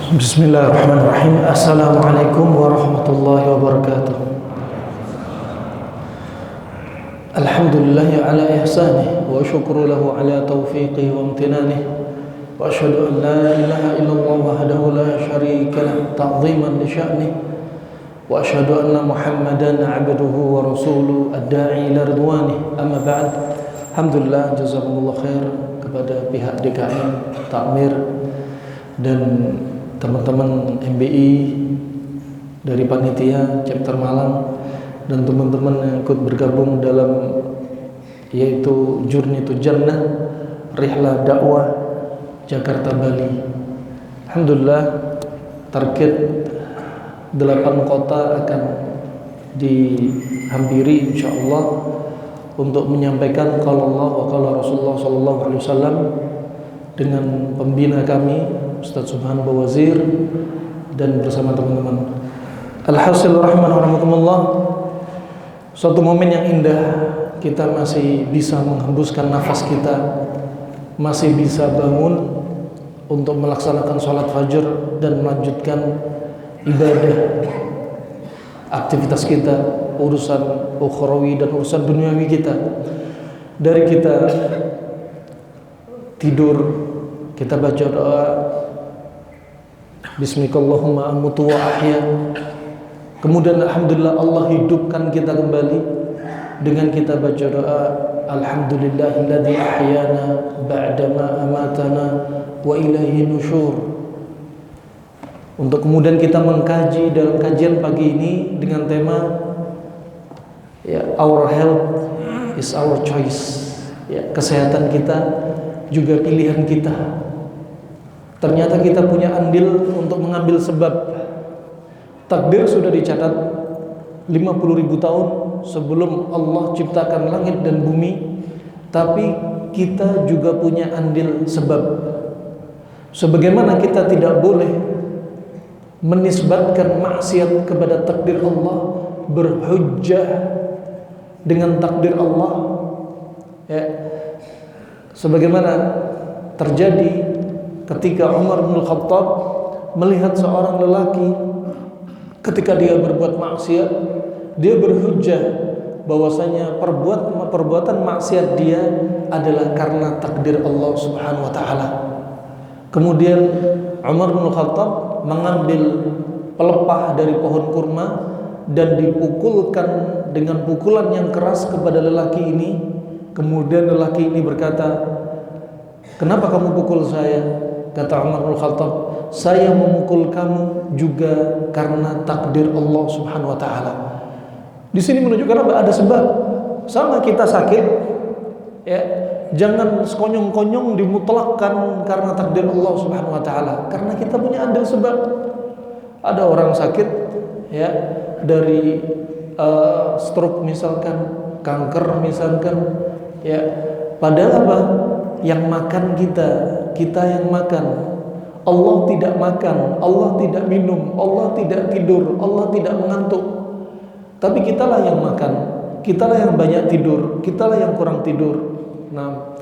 Bismillahirrahmanirrahim. Assalamualaikum warahmatullahi wabarakatuh. Alhamdulillah ala ihsanih wa syukru lahu ala taufiqih wa amtinanih wa ashhadu an la ilaha illallah wahdahu la syarika lah ta'ziman li sya'nih wa ashhadu anna Muhammadan abduhu wa rasuluhu ad-da'i ila ridwanih. Amma ba'd. Alhamdulillah, jazakumullah khair kepada pihak DKM, Takmir dan teman-teman MBI dari panitia chapter Malang dan teman-teman yang ikut bergabung dalam yaitu Journey to Jannah Rihlah Dakwah Jakarta Bali. Alhamdulillah, target 8 kota akan dihampiri insyaallah untuk menyampaikan qala Allah wa qala Rasulullah sallallahu alaihi wasallam dengan pembina kami Ustaz Subhan Bawazir dan bersama teman-teman. Alhasil rahimahumullah, suatu momen yang indah, kita masih bisa menghembuskan nafas kita, masih bisa bangun untuk melaksanakan sholat fajar dan melanjutkan ibadah, aktivitas kita, urusan ukhrawi dan urusan duniawi kita. Dari kita tidur, kita baca doa Bismillahirrahmanirrahim amutu wa ahya. Kemudian alhamdulillah Allah hidupkan kita kembali dengan kita baca doa alhamdulillahilladzi ahyana ba'dama amatana wa ilaihi nusyur. Untuk kemudian kita mengkaji dalam kajian pagi ini dengan tema ya, our health is our choice. Ya, kesehatan kita juga pilihan kita. Ternyata kita punya andil untuk mengambil sebab. Takdir sudah dicatat 50.000 tahun sebelum Allah ciptakan langit dan bumi. Tapi kita juga punya andil sebab. Sebagaimana kita tidak boleh menisbatkan maksiat kepada takdir Allah, berhujjah dengan takdir Allah, ya, sebagaimana terjadi ketika Umar bin Khattab melihat seorang lelaki ketika dia berbuat maksiat, dia berhujjah bahwasanya perbuatan maksiat dia adalah karena takdir Allah Subhanahu wa taala. Kemudian Umar bin Khattab mengambil pelepah dari pohon kurma dan dipukulkan dengan pukulan yang keras kepada lelaki ini. Kemudian lelaki ini berkata, "Kenapa kamu pukul saya?" Kata Umar bin Khattab, "Saya memukul kamu juga karena takdir Allah Subhanahu wa taala." Di sini menunjukkan apa? Ada sebab. Sama kita sakit, ya, jangan sekonyong-konyong dimutlakkan karena takdir Allah Subhanahu wa taala, karena kita punya andil sebab. Ada orang sakit, ya, dari stroke misalkan, kanker misalkan, ya, padahal apa? Yang makan kita yang makan. Allah tidak makan, Allah tidak minum, Allah tidak tidur, Allah tidak mengantuk. Tapi kitalah yang makan, kitalah yang banyak tidur, kitalah yang kurang tidur. Nah,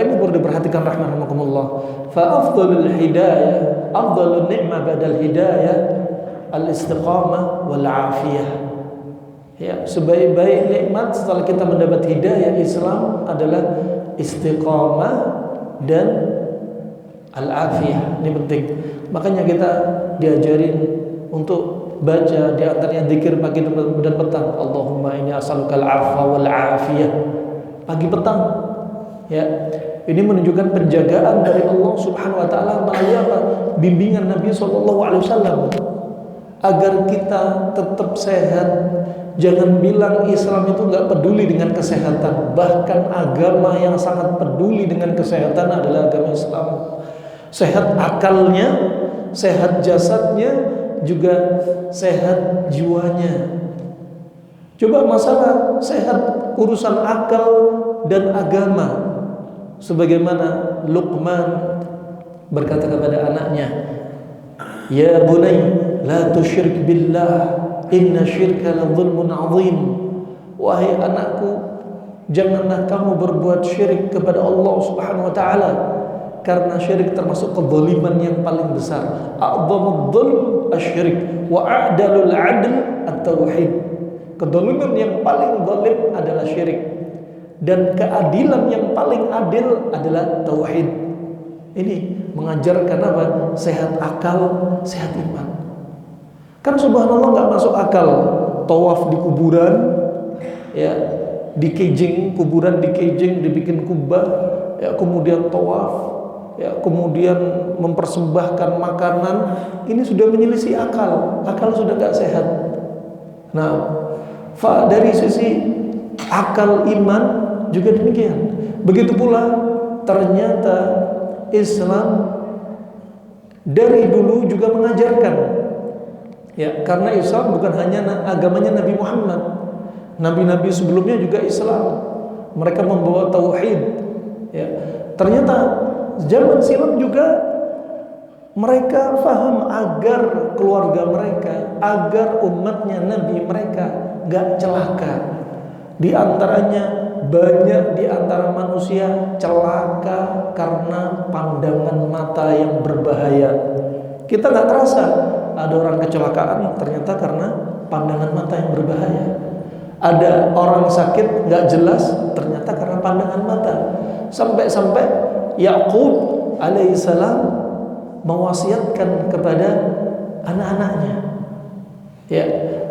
ini perlu diperhatikan rahimakumullah. Fa afdhalul hidayah, afdhalun ni'mah badal hidayah al-istiqamah wal afiyah. Ya, sebaik-baik nikmat setelah kita mendapat hidayah Islam adalah istiqamah dan al-afiyah. Ini penting. Makanya kita diajarin untuk baca di antaranya zikir pagi dan petang. Allahumma inni as'alukal afwa wal afiyah. Pagi petang. Ya. Ini menunjukkan penjagaan dari Allah Subhanahu wa taala melalui apa? Bimbingan Nabi sallallahu alaihi wasallam agar kita tetap sehat. Jangan bilang Islam itu enggak peduli dengan kesehatan. Bahkan agama yang sangat peduli dengan kesehatan adalah agama Islam. Sehat akalnya, sehat jasadnya, juga sehat jiwanya. Coba masalah sehat urusan akal dan agama. Sebagaimana Luqman berkata kepada anaknya, "Ya bunay, la tusyrik billah. Inna syirka la zulmun azim." Wahai anakku, janganlah kamu berbuat syirik kepada Allah Subhanahu wa taala. Karena syirik termasuk kezaliman yang paling besar. A'dhamul dzulm asy-syirik wa a'dalul 'adl at-tauhid. Kezaliman yang paling zalim adalah syirik, dan keadilan yang paling adil adalah tauhid. Ini mengajarkan apa? Sehat akal, sehat iman. Kan subhanallah nggak masuk akal tawaf di kuburan, ya, dikejing kuburan, dikejing, dibikin kubah, ya, kemudian tawaf, ya, kemudian mempersembahkan makanan. Ini sudah menyelisih akal. Akal sudah nggak sehat. Nah, dari sisi akal iman juga demikian. Begitu pula ternyata Islam dari dulu juga mengajarkan, ya, karena Islam bukan hanya agamanya Nabi Muhammad. Nabi-nabi sebelumnya juga Islam. Mereka membawa tauhid, ya. Ternyata zaman silam juga mereka faham agar keluarga mereka, agar umatnya Nabi mereka gak celaka. Di antaranya banyak di antara manusia celaka karena pandangan mata yang berbahaya. Kita gak terasa ada orang kecelakaan ternyata karena pandangan mata yang berbahaya. Ada orang sakit gak jelas ternyata karena pandangan mata. Sampai-sampai Yaqub alaihissalam mewasiatkan kepada anak-anaknya, ya,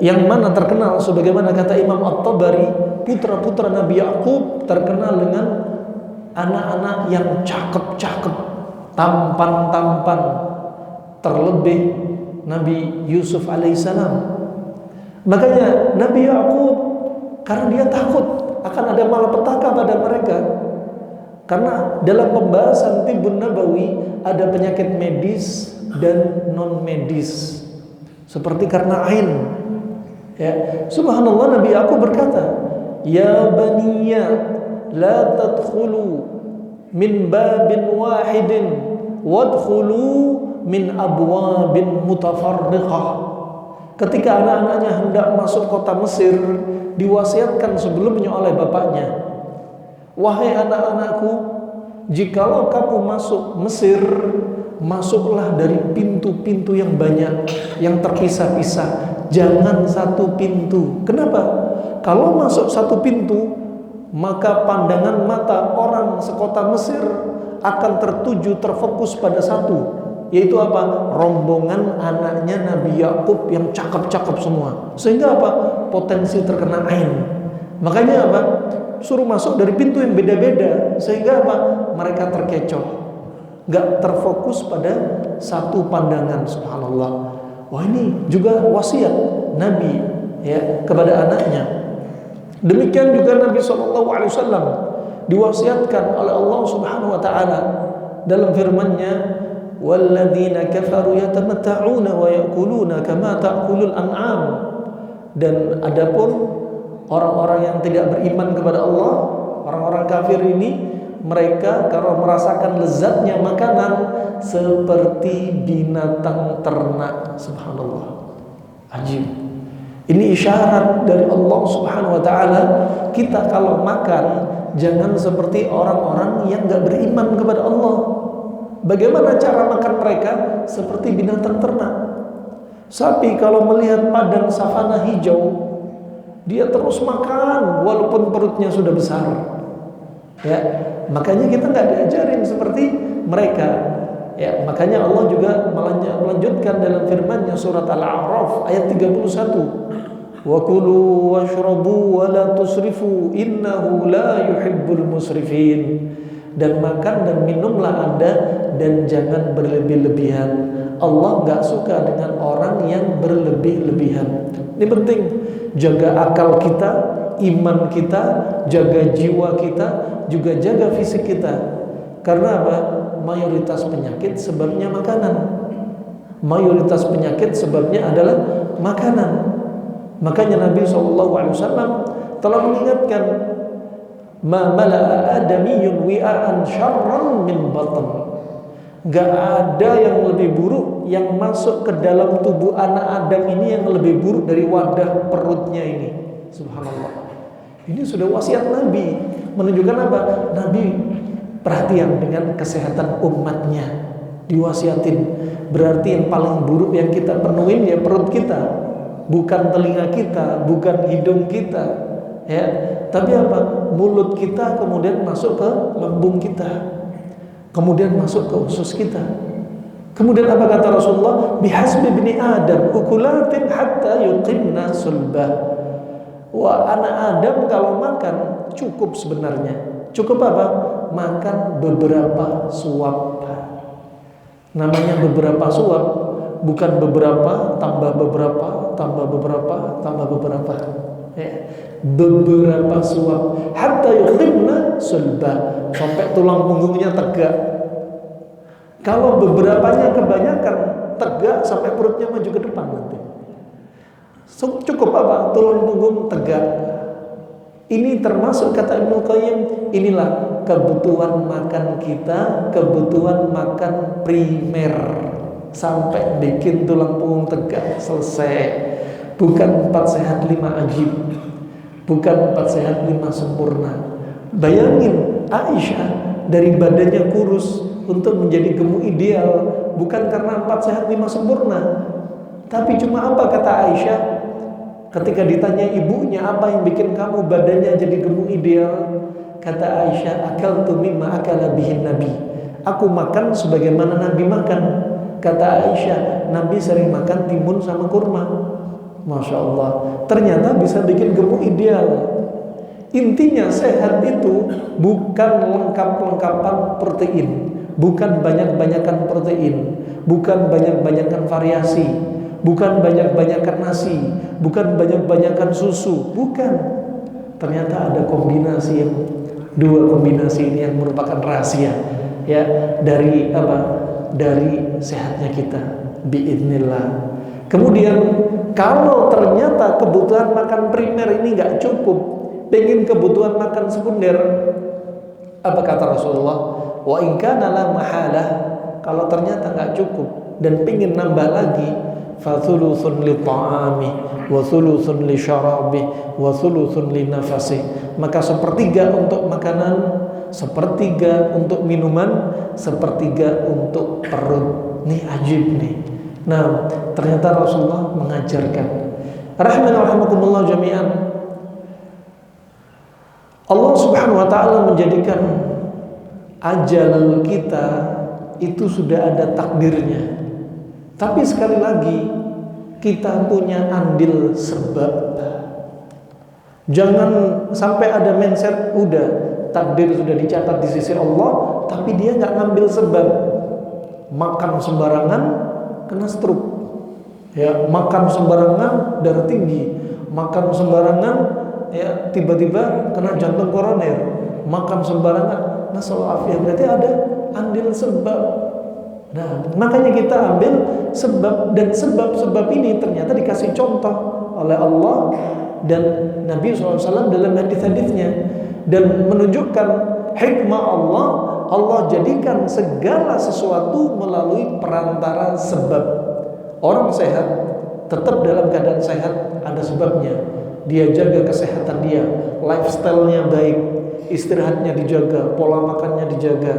yang mana terkenal sebagaimana kata Imam At-Tabari, putra-putra Nabi Yaqub terkenal dengan anak-anak yang cakep-cakep, tampan-tampan, terlebih Nabi Yusuf alaihissalam. Makanya Nabi Yaqub, karena dia takut akan ada malapetaka pada mereka, karena dalam pembahasan Tibbun Nabawi ada penyakit medis dan non medis, seperti karena ain, ya. Subhanallah, Nabi Yaqub berkata, ya baniya la tadkhulu min babin wahidin wadkhulu min abwabin mutafarriqah. Ketika anak-anaknya hendak masuk kota Mesir, diwasiatkan sebelumnya oleh bapaknya, wahai anak-anakku, jikalau kamu masuk Mesir, masuklah dari pintu-pintu yang banyak, yang terpisah-pisah, jangan satu pintu. Kenapa? Kalau masuk satu pintu, maka pandangan mata orang sekota Mesir akan tertuju, terfokus pada satu, yaitu apa? Rombongan anaknya Nabi Yaqub yang cakep-cakep semua. Sehingga apa? Potensi terkena ain. Makanya apa? Suruh masuk dari pintu yang beda-beda, sehingga apa? Mereka terkecoh, gak terfokus pada satu pandangan. Subhanallah. Wah, ini juga wasiat Nabi, ya, kepada anaknya. Demikian juga Nabi SAW diwasiatkan oleh Allah Subhanahu Wa Taala dalam firman-Nya, walladzina kafaru yatamatta'una wa ya'kuluna kama ta'kulul an'am. Dan adapun orang-orang yang tidak beriman kepada Allah, orang-orang kafir ini, mereka kalau merasakan lezatnya makanan seperti binatang ternak. Subhanallah, ajib. Ini isyarat dari Allah Subhanahu Wa Taala, kita kalau makan jangan seperti orang-orang yang gak beriman kepada Allah. Bagaimana cara makan mereka? Seperti binatang ternak. Sapi kalau melihat padang savana hijau, dia terus makan walaupun perutnya sudah besar, ya. Makanya kita nggak diajarin seperti mereka, ya. Makanya Allah juga melanjutkan dalam firman-Nya surat Al-A'raf ayat 31, wa kulu washrabu wa la tusrifu innahu la yuhibbul musrifin. Dan makan dan minumlah Anda dan jangan berlebih-lebihan. Allah gak suka dengan orang yang berlebih-lebihan. Ini penting. Jaga akal kita, iman kita, jaga jiwa kita, juga jaga fisik kita. Karena apa? Mayoritas penyakit sebabnya makanan. Mayoritas penyakit sebabnya adalah makanan. Makanya Nabi SAW telah mengingatkan, ma mala'a adamiyun wi'an syarran min batan. Gak ada yang lebih buruk yang masuk ke dalam tubuh anak Adam ini yang lebih buruk dari wadah perutnya ini. Subhanallah. Ini sudah wasiat Nabi, menunjukkan apa? Nabi perhatian dengan kesehatan umatnya, diwasiatin. Berarti yang paling buruk yang kita penuhin ya perut kita, bukan telinga kita, bukan hidung kita, ya. Tapi apa? Mulut kita kemudian masuk ke lambung kita, kemudian masuk ke usus kita. Kemudian apa kata Rasulullah? Bihasbi bini Adam ukulatin hatta yuqimna sulbah. Wah, anak Adam kalau makan cukup sebenarnya. Cukup apa? Makan beberapa suap. Namanya beberapa suap, bukan beberapa tambah beberapa tambah beberapa tambah beberapa. Ya. Beberapa suap hatta yuqimna sulbah, sampai tulang punggungnya tegak. Kalau beberapanya kebanyakan tegak sampai perutnya maju ke depan nanti. Cukup apa? Tulang punggung tegak. Ini termasuk kata Ibnu Qayyim, inilah kebutuhan makan kita, kebutuhan makan primer. Sampai bikin tulang punggung tegak, selesai. Bukan 4 sehat 5 ajib, bukan 4 sehat 5 sempurna. Bayangin Aisyah dari badannya kurus untuk menjadi gemuk ideal, bukan karena 4 sehat 5 sempurna, tapi cuma apa kata Aisyah ketika ditanya ibunya, apa yang bikin kamu badannya jadi gemuk ideal? Kata Aisyah, akaltu mimma akala bihin nabi, aku makan sebagaimana Nabi makan. Kata Aisyah, Nabi sering makan timun sama kurma. Masya Allah, ternyata bisa bikin gemuk ideal. Intinya sehat itu bukan lengkap-lengkapan protein, bukan banyak-banyakan protein, bukan banyak-banyakan variasi, bukan banyak-banyakan nasi, bukan banyak-banyakan susu, bukan. Ternyata ada kombinasi yang dua kombinasi ini yang merupakan rahasia, ya, dari apa? Dari sehatnya kita biidznillah. Kemudian kalau ternyata kebutuhan makan primer ini nggak cukup, pengen kebutuhan makan sekunder, apa kata Rasulullah? Wa in kana la mahalah, kalau ternyata nggak cukup dan pengen nambah lagi, fa thuluthun li ta'ami wa thuluthun li syarabi wa thuluthun li nafasi, maka sepertiga untuk makanan, sepertiga untuk minuman, sepertiga untuk perut. Nih ajib nih. Nah, ternyata Rasulullah mengajarkan. Rahman wa rahmakumullah jami'an. Allah Subhanahu wa taala menjadikan ajal kita itu sudah ada takdirnya. Tapi sekali lagi kita punya andil sebab. Jangan sampai ada mindset udah takdir sudah dicatat di sisi Allah, tapi dia nggak ngambil sebab. Makan sembarangan kena stroke, ya, makan sembarangan darah tinggi, makan sembarangan ya tiba-tiba kena jantung koroner, makan sembarangan nasallahu alaihi, berarti ada andil sebab. Nah, makanya kita ambil sebab, dan sebab-sebab ini ternyata dikasih contoh oleh Allah dan Nabi SAW dalam hadis-hadisnya, dan menunjukkan hikmah Allah. Allah jadikan segala sesuatu melalui perantara sebab. Orang sehat tetap dalam keadaan sehat ada sebabnya. Dia jaga kesehatan dia, lifestyle-nya baik, istirahatnya dijaga, pola makannya dijaga.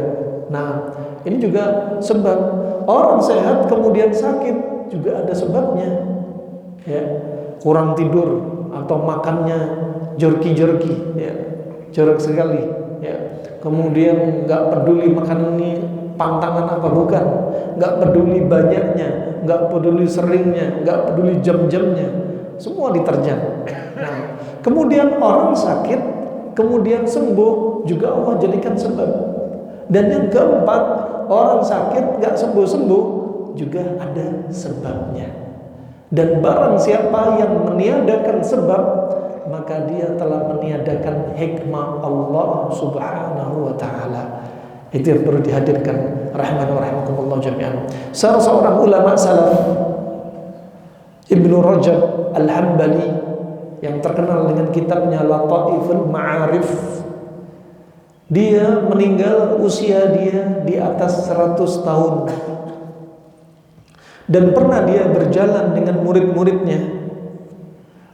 Nah, ini juga sebab. Orang sehat kemudian sakit juga ada sebabnya, ya, kurang tidur atau makannya jorki-jorki, ya, jorok sekali, ya. Kemudian nggak peduli makanan ini pantangan apa bukan, nggak peduli banyaknya, nggak peduli seringnya, nggak peduli jam-jamnya, semua diterjang. Nah, kemudian orang sakit kemudian sembuh juga Allah jadikan sebab. Dan yang keempat, orang sakit nggak sembuh-sembuh juga ada sebabnya. Dan barang siapa yang meniadakan sebab, maka dia telah meniadakan hikmah Allah Subhanahu wa ta'ala. Itu yang perlu dihadirkan. Rahman wa rahimakumullah jami'an. Salah seorang ulama salaf, Ibnu Rajab Al-Hambali, yang terkenal dengan kitabnya Lataiful Ma'arif, dia meninggal usia dia di atas 100 tahun. Dan pernah dia berjalan dengan murid-muridnya.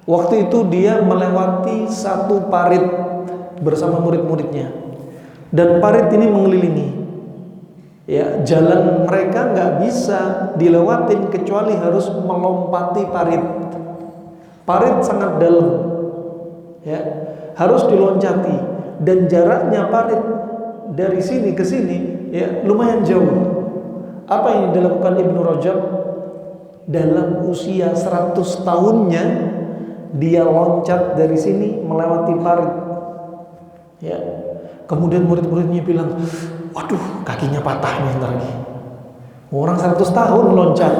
Waktu itu dia melewati satu parit bersama murid-muridnya. dan parit ini mengelilingi. Ya, jalan mereka nggak bisa dilewatin kecuali harus melompati parit. Parit sangat dalam, ya, harus diloncati, dan jaraknya parit dari sini ke sini, ya, lumayan jauh. Apa yang dilakukan Ibnu Rajab? Dalam usia 100 tahunnya dia loncat dari sini melewati parit. Ya. Kemudian murid-muridnya bilang, waduh, kakinya patah nih lagi. Orang 100 tahun loncat,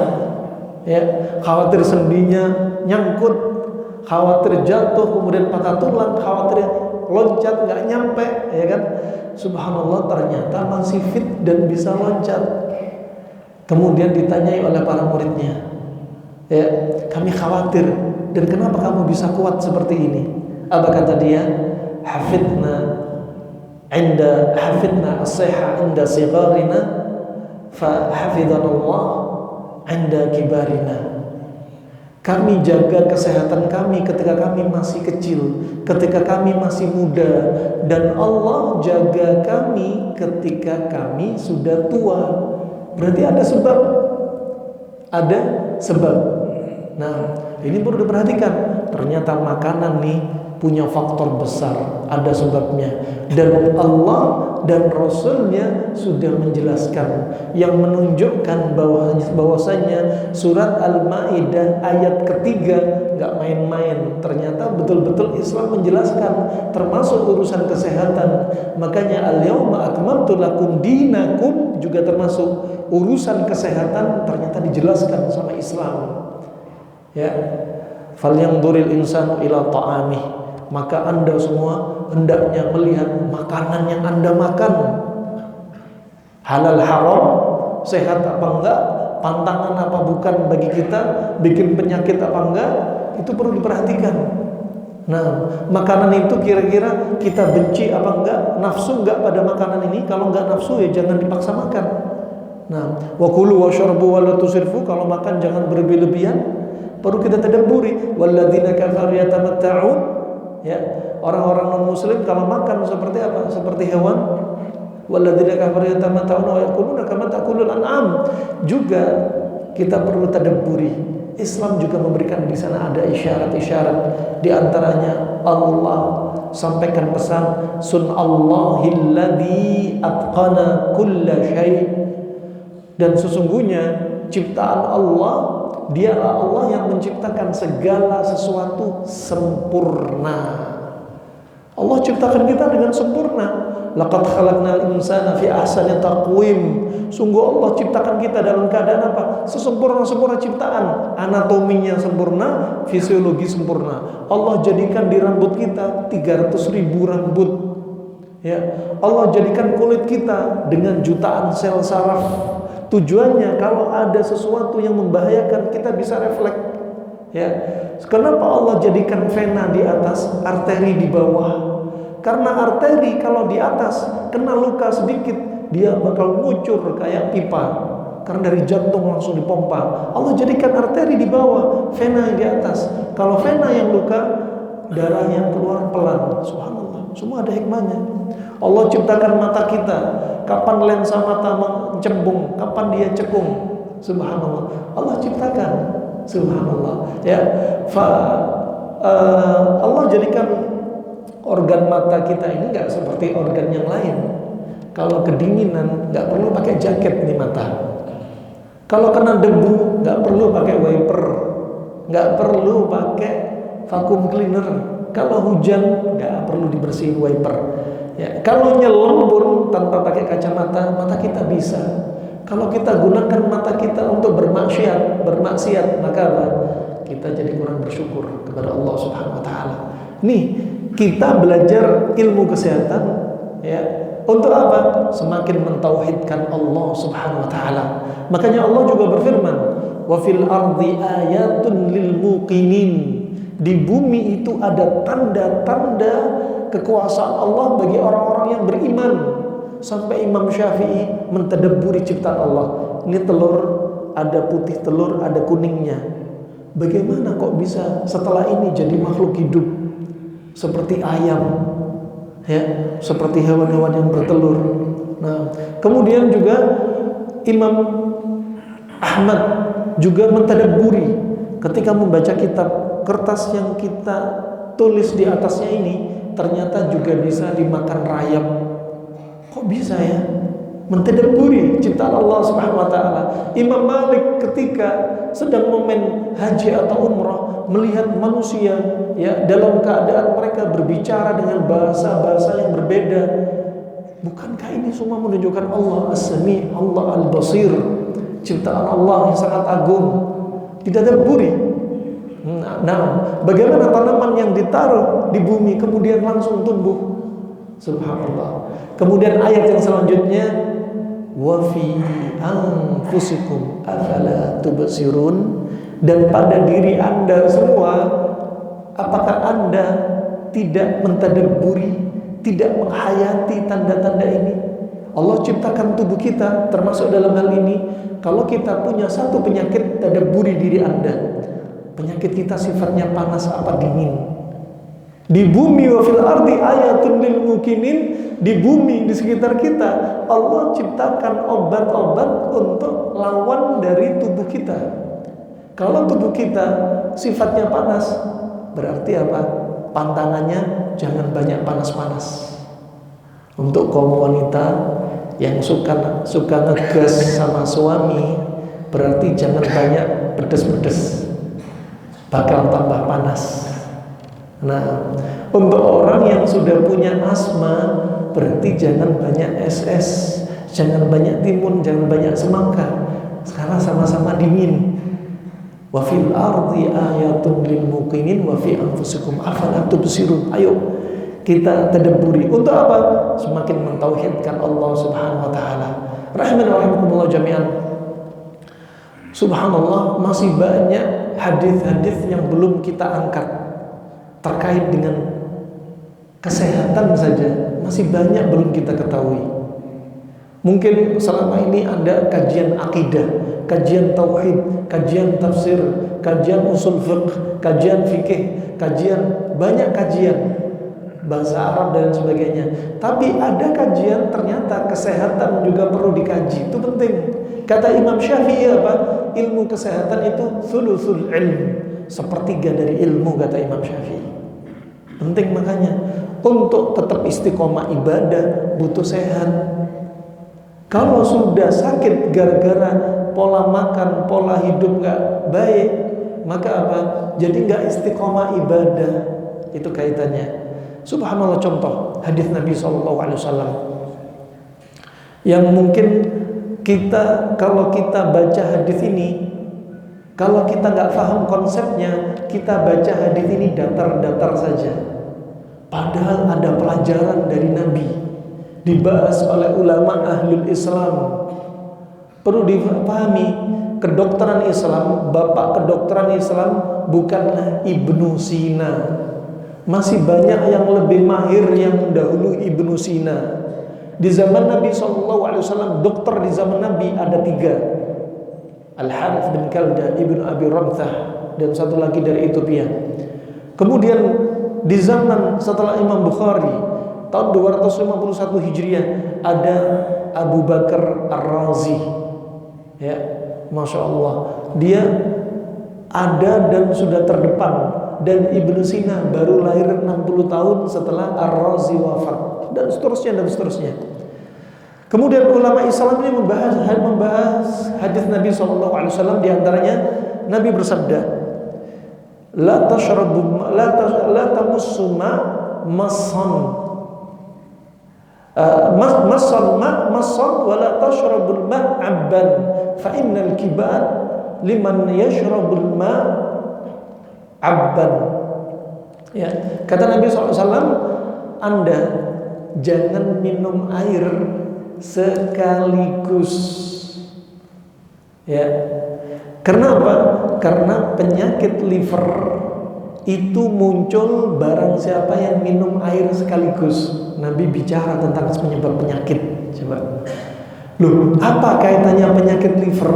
ya, khawatir sendinya nyangkut, khawatir jatuh, kemudian patah tulang, khawatir loncat nggak nyampe, ya kan? Subhanallah, ternyata masih fit dan bisa loncat. Kemudian ditanyai oleh para muridnya, ya, kami khawatir, dan kenapa kamu bisa kuat seperti ini? Apa kata dia? Hafidna as-sihha inda sigharina fa hafidhanallah inda kibarina. Kami jaga kesehatan kami ketika kami masih kecil, ketika kami masih muda, dan Allah jaga kami ketika kami sudah tua. Berarti ada sebab. Ada sebab. Nah, ini perlu diperhatikan. Ternyata makanan nih punya faktor besar, ada sebabnya, dan Allah dan Rasulnya sudah menjelaskan, yang menunjukkan bahwasanya surat Al-Maidah ayat ketiga nggak main-main. Ternyata betul-betul Islam menjelaskan, termasuk urusan kesehatan. Makanya al-yauma akmaltu lakum dinakum juga termasuk urusan kesehatan, ternyata dijelaskan sama Islam. Ya, falyanzuril insanu ila ta'amih. Maka Anda semua hendaknya melihat makanan yang Anda makan, halal haram, sehat apa enggak, pantangan apa bukan bagi kita, bikin penyakit apa enggak, itu perlu diperhatikan. Nah, makanan itu kira-kira kita benci apa enggak, nafsu enggak pada makanan ini? Kalau enggak nafsu ya jangan dipaksa makan. Nah, wa kulu washrabu wa la tusrifu, kalau makan jangan berlebih-lebihan. Perlu kita tadabburi, walladzina kafaru yatamatta'un. Ya, orang-orang non-muslim kalau makan seperti apa? Seperti hewan. Walladzina kafaru yatamatta'una wa yaquluna kama ta'kulul an'am. Juga kita perlu tadabburi. Islam juga memberikan di sana ada isyarat-isyarat. Di antaranya Allah sampaikan pesan, sunnallahilladzi atqana kulla syai'. Dan sesungguhnya ciptaan Allah, dialah Allah yang menciptakan segala sesuatu sempurna. Allah ciptakan kita dengan sempurna. Laqad khalaqnal insana fi ahsani taqwim. Sungguh Allah ciptakan kita dalam keadaan apa? Sesempurna-sempurna ciptaan. Anatominya sempurna, fisiologi sempurna. Allah jadikan di rambut kita 300.000 rambut. Ya, Allah jadikan kulit kita dengan jutaan sel saraf. Tujuannya kalau ada sesuatu yang membahayakan kita bisa refleks. Ya, kenapa Allah jadikan vena di atas, arteri di bawah? Karena arteri kalau di atas kena luka sedikit dia bakal ngucur kayak pipa. Karena dari jantung langsung dipompa. Allah jadikan arteri di bawah, vena yang di atas. Kalau vena yang luka, darah yang keluar pelan. Subhanallah, semua ada hikmahnya. Allah ciptakan mata kita. Kapan lensa mata mencembung, kapan dia cekung. Subhanallah, Allah ciptakan. Subhanallah. Ya, Allah jadikan organ mata kita ini nggak seperti organ yang lain. Kalau kedinginan nggak perlu pakai jaket di mata. Kalau kena debu nggak perlu pakai wiper, nggak perlu pakai vacuum cleaner. Kalau hujan nggak perlu dibersihin wiper. Ya, kalau nyelam pun tanpa pakai kacamata, mata kita bisa. Kalau kita gunakan mata kita untuk bermaksiat, maka apa? Kita jadi kurang bersyukur kepada Allah Subhanahu wa taala. Nih, kita belajar ilmu kesehatan, ya. Untuk apa? Semakin mentauhidkan Allah Subhanahu wa taala. Makanya Allah juga berfirman, "Wa fil ardi ayatun lil muqinin." Di bumi itu ada tanda-tanda kekuasaan Allah bagi orang-orang yang beriman. Sampai Imam Syafi'i mentadabburi ciptaan Allah. Ini telur, ada putih telur, ada kuningnya. Bagaimana kok bisa setelah ini jadi makhluk hidup seperti ayam? ya, seperti hewan-hewan yang bertelur. Nah, kemudian juga Imam Ahmad juga mentadabburi ketika membaca kitab, kertas yang kita tulis di atasnya ini ternyata juga bisa dimakan rayap. Kok bisa ya? Mentadabburi ciptaan Allah Subhanahu wa taala. Imam Malik ketika sedang momen haji atau umrah melihat manusia ya dalam keadaan mereka berbicara dengan bahasa-bahasa yang berbeda. Bukankah ini semua menunjukkan Allah As-Sami', Allah Al-Basir, ciptaan Allah yang sangat agung? Ditadabburi. Nah, bagaimana tanaman yang ditaruh di bumi kemudian langsung tumbuh? Subhanallah. Kemudian ayat yang selanjutnya, wa fi anfusikum afala tubsirun, dan pada diri Anda semua apakah Anda tidak mentadabburi, tidak menghayati tanda-tanda ini? Allah ciptakan tubuh kita, termasuk dalam hal ini kalau kita punya satu penyakit, tadabburi diri Anda. Penyakit kita sifatnya panas apa dingin. Di bumi wa fil ardi ayatun lil mukminin, di bumi di sekitar kita Allah ciptakan obat-obat untuk lawan dari tubuh kita. Kalau tubuh kita sifatnya panas, berarti apa? Pantangannya jangan banyak panas-panas. Untuk kaum wanita yang suka ngegas sama suami, berarti jangan banyak pedes-pedes, bakal tambah panas. Nah, untuk orang yang sudah punya asma, berarti jangan banyak es, jangan banyak timun, jangan banyak semangka, sekarang sama-sama dingin. Wa fil ardi ayatun lil muqinin wa fi anfusikum afala tubsirun. Ayo kita tadabburi. Untuk apa? Semakin mentauhidkan Allah Subhanahu wa taala. Rahimani wa rahimakumullah jami'an. Subhanallah, masih banyak hadis-hadis yang belum kita angkat terkait dengan kesehatan saja, masih banyak belum kita ketahui. Mungkin selama ini ada kajian akidah, kajian tauhid, kajian tafsir, kajian usul fiqh, kajian fikih, banyak kajian bahasa Arab dan sebagainya. Tapi ada kajian ternyata kesehatan juga perlu dikaji. Itu penting. Kata Imam Syafi'i apa? Ilmu kesehatan itu thuluthul ilm, sepertiga dari ilmu, kata Imam Syafi'i. Penting makanya untuk tetap istiqomah ibadah butuh sehat. Kalau sudah sakit gara-gara pola makan, pola hidup gak baik, maka apa? Jadi gak istiqomah ibadah. Itu kaitannya. Subhanallah, contoh hadis Nabi SAW yang mungkin kita, kalau kita baca hadis ini, kalau kita nggak paham konsepnya, kita baca hadis ini datar-datar saja. Padahal ada pelajaran dari Nabi, dibahas oleh ulama ahlul Islam. Perlu dipahami, kedokteran Islam, bapak kedokteran Islam bukanlah Ibnu Sina. Masih banyak yang lebih mahir yang mendahului Ibnu Sina. Di zaman Nabi SAW, dokter di zaman Nabi ada 3. Al-Harith bin Kalda, Ibnu Abi Ramthah, dan satu lagi dari Ethiopia. Kemudian di zaman setelah Imam Bukhari tahun 251 Hijriah ada Abu Bakar Ar-Razi. Ya, Masya Allah, dia ada dan sudah terdepan. Dan Ibnu Sina baru lahir 60 tahun setelah Ar-Razi wafat, dan seterusnya. Kemudian ulama Islam ini membahas hadis Nabi SAW. Di antaranya Nabi bersabda, la tashrabu la tamussu ma massan massan wa la tashrabul ma abban fa innal kibar liman yashrabul ma abban. Ya, kata Nabi SAW, Anda jangan minum air sekaligus. Ya. Karena apa? Karena penyakit liver itu muncul barang siapa yang minum air sekaligus. Nabi bicara tentang penyebab penyakit. Coba. Loh, apa kaitannya penyakit liver?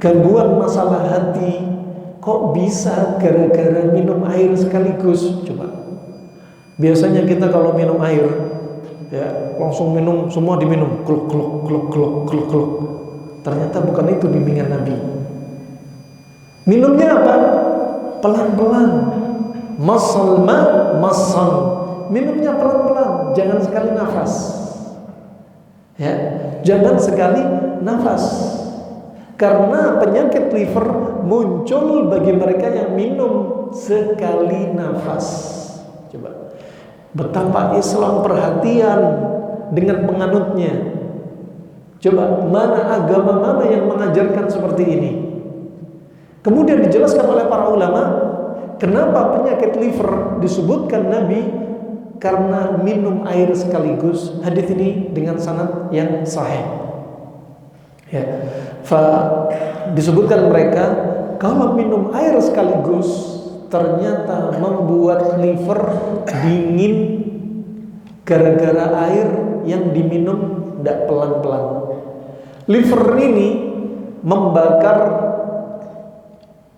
Gangguan masalah hati kok bisa gara-gara minum air sekaligus? Coba. Biasanya kita kalau minum air, ya langsung minum, semua diminum, kluk kluk kluk kluk kluk kluk. Ternyata bukan itu bimbingan Nabi. Minumnya apa? Pelan-pelan. Masal ma masal. Minumnya pelan-pelan, jangan sekali nafas. Ya, jangan sekali nafas. Karena penyakit liver muncul bagi mereka yang minum sekali nafas. Coba, betapa Islam perhatian dengan penganutnya. Coba, mana agama mana yang mengajarkan seperti ini? Kemudian dijelaskan oleh para ulama, kenapa penyakit liver disebutkan Nabi karena minum air sekaligus. Hadis ini dengan sanad yang sahih. Ya, disebutkan mereka kalau minum air sekaligus ternyata membuat liver dingin gara-gara air yang diminum tidak pelan-pelan. Liver ini membakar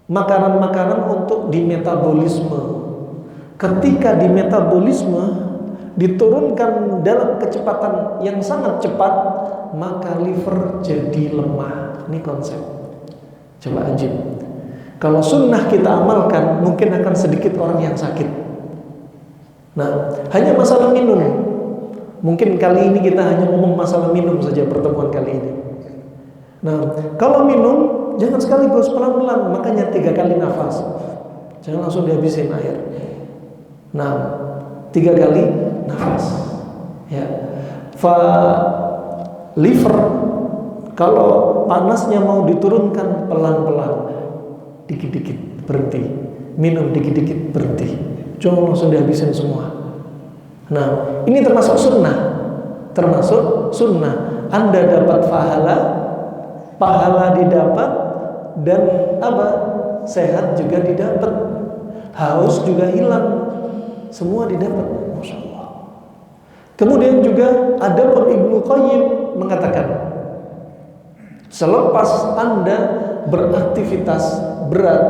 makanan-makanan untuk dimetabolisme. Ketika dimetabolisme diturunkan dalam kecepatan yang sangat cepat, maka liver jadi lemah. Ini konsep. Coba ajib. Kalau sunnah kita amalkan, mungkin akan sedikit orang yang sakit. Nah, hanya masalah minum. Mungkin kali ini kita hanya ngomong masalah minum saja pertemuan kali ini. Nah, kalau minum jangan sekaligus, pelan-pelan. Makanya 3 kali nafas. Jangan langsung dihabisin air. Nah, 3 kali nafas. Ya. Liver kalau panasnya mau diturunkan pelan-pelan, dikit-dikit berhenti, minum dikit-dikit berhenti, jangan langsung dihabisin semua. Nah, ini termasuk sunnah. Anda dapat pahala didapat, dan apa? Sehat juga didapat, haus juga hilang, semua didapat. Masya Allah. Kemudian juga ada Ibnu Qayyim mengatakan, selepas Anda beraktivitas berat,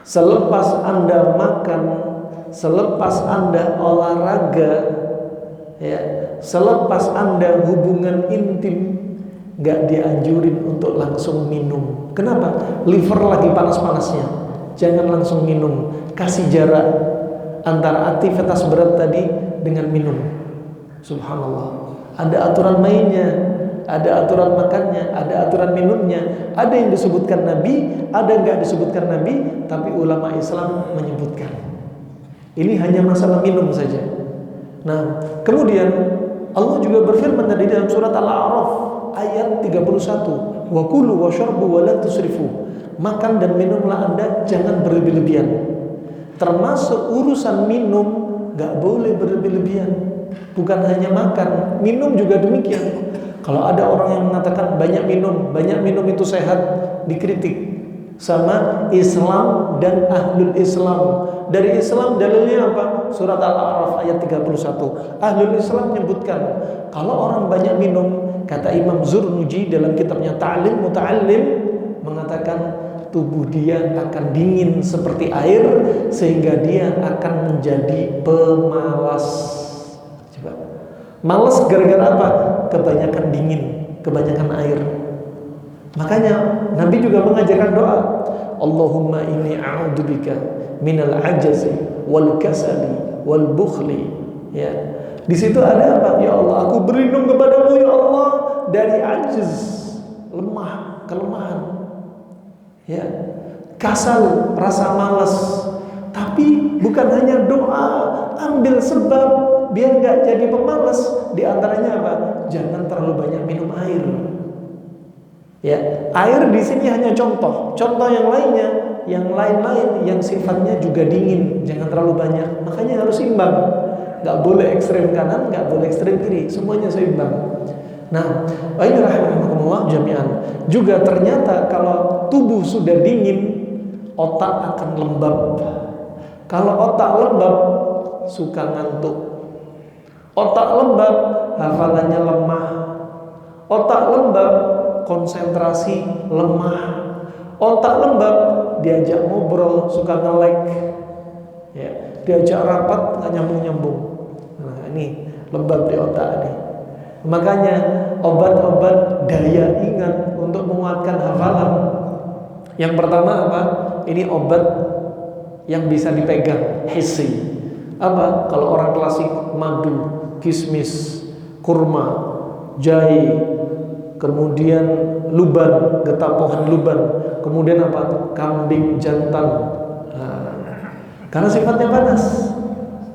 selepas Anda makan, selepas Anda olahraga, ya, selepas Anda hubungan intim, gak dianjurin untuk langsung minum. Kenapa? Liver lagi panas-panasnya. Jangan langsung minum. Kasih jarak antara aktivitas berat tadi dengan minum. Subhanallah. Ada aturan mainnya, ada aturan makannya, ada aturan minumnya. Ada yang disebutkan Nabi, ada enggak disebutkan Nabi, tapi ulama Islam menyebutkan. Ini hanya masalah minum saja. Nah, kemudian Allah juga berfirman tadi dalam surat Al-A'raf ayat 31, wa kulu washrabu wa la tusrifu. Makan dan minumlah Anda, jangan berlebih-lebihan. Termasuk urusan minum, gak boleh berlebih-lebihan. Bukan hanya makan, minum juga demikian. Kalau ada orang yang mengatakan banyak minum itu sehat, dikritik sama Islam dan ahlul Islam. Dari Islam dalilnya apa? Surat Al-A'raf ayat 31. Ahlul Islam menyebutkan kalau orang banyak minum, kata Imam Zurnuji dalam kitabnya Ta'lim Muta'allim, mengatakan tubuh dia akan dingin seperti air, sehingga dia akan menjadi pemalas. Coba, malas gara-gara apa? Kebanyakan dingin, kebanyakan air. Makanya Nabi juga mengajarkan doa, Allahumma inni a'udzubika minal ajazi wal kasali wal bukhli. Ya, di situ ada apa? Ya Allah, aku berlindung kepadamu ya Allah dari ajiz, lemah, kelemahan. Ya, kasal, rasa malas. Tapi bukan hanya doa, ambil sebab biar gak jadi pemalas. Di antaranya apa? Jangan terlalu banyak minum air. Ya, air di sini hanya contoh. Contoh yang lainnya, yang lain-lain yang sifatnya juga dingin, jangan terlalu banyak. Makanya harus imbang. Gak boleh ekstrem kanan, gak boleh ekstrem kiri, semuanya seimbang. Nah, ini rahimahumullah jami'an. Juga ternyata kalau tubuh sudah dingin, otak akan lembab. Kalau otak lembab, suka ngantuk. Otak lembab, hafalannya lemah. Otak lembab, konsentrasi lemah. Otak lembab, diajak ngobrol suka ngelek. Ya, diajak rapat nggak nyambung-nyambung. Nah, ini lembab di otak nih. Makanya obat-obat daya ingat untuk menguatkan hafalan. Yang pertama apa? Ini obat yang bisa dipegang, hissi. Apa? Kalau orang klasik madu, kismis, kurma, jahe, kemudian luban, getah pohon luban, kemudian apa? Kambing jantan. Karena sifatnya panas.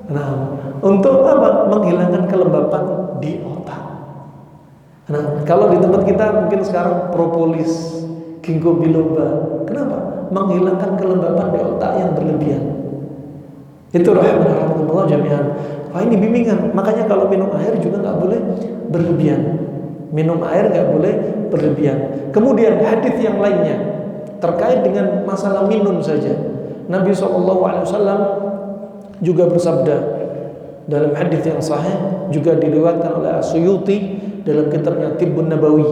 Nah, untuk apa? Menghilangkan kelembapan di otak. Nah, kalau di tempat kita mungkin sekarang propolis, ginkgo biloba. Kenapa? Menghilangkan kelembapan di otak yang berlebihan. Itu rahmatullah jami'an. Wah, ini bimbingan. Makanya kalau minum air juga nggak boleh berlebihan. Minum air nggak boleh berlebihan. Kemudian hadis yang lainnya terkait dengan masalah minum saja. Nabi SAW juga bersabda dalam hadis yang sahih, juga diriwayatkan oleh As-Suyuti dalam kitabnya Tibbun Nabawi.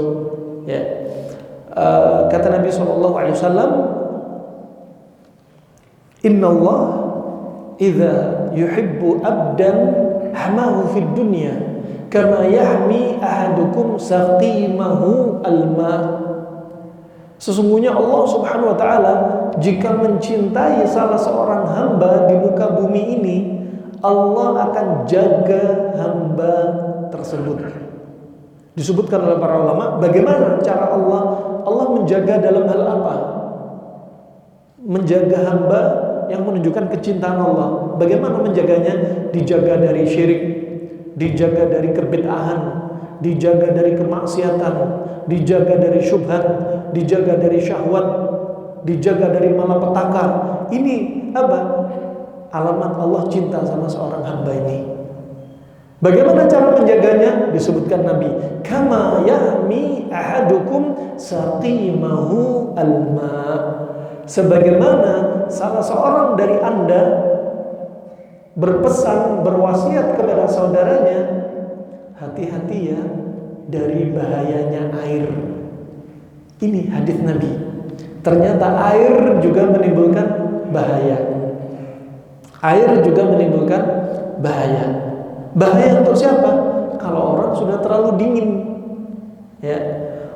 Ya. Kata Nabi SAW, Inna Allah idza yuhibbu abdan hamahu fid dunya kama yahmi ahadukum saqimahu al-ma. Sesungguhnya Allah Subhanahu wa taala jika mencintai salah seorang hamba di muka bumi ini, Allah akan jaga hamba tersebut. Disebutkan oleh para ulama, bagaimana cara Allah menjaga dalam hal apa? Menjaga hamba yang menunjukkan kecintaan Allah. Bagaimana menjaganya? Dijaga dari syirik, dijaga dari kebid'ahan, dijaga dari kemaksiatan, dijaga dari syubhat, dijaga dari syahwat, dijaga dari malapetaka. Ini apa? Alamat Allah cinta sama seorang hamba ini. Bagaimana cara menjaganya? Disebutkan Nabi, kama yahmi ahadukum saqimahu alma. Sebagaimana salah seorang dari Anda berpesan, berwasiat kepada saudaranya, hati-hati ya dari bahayanya air. Ini hadis Nabi. Ternyata air juga menimbulkan bahaya. Air juga menimbulkan bahaya. Bahaya untuk siapa? Kalau orang sudah terlalu dingin. Ya,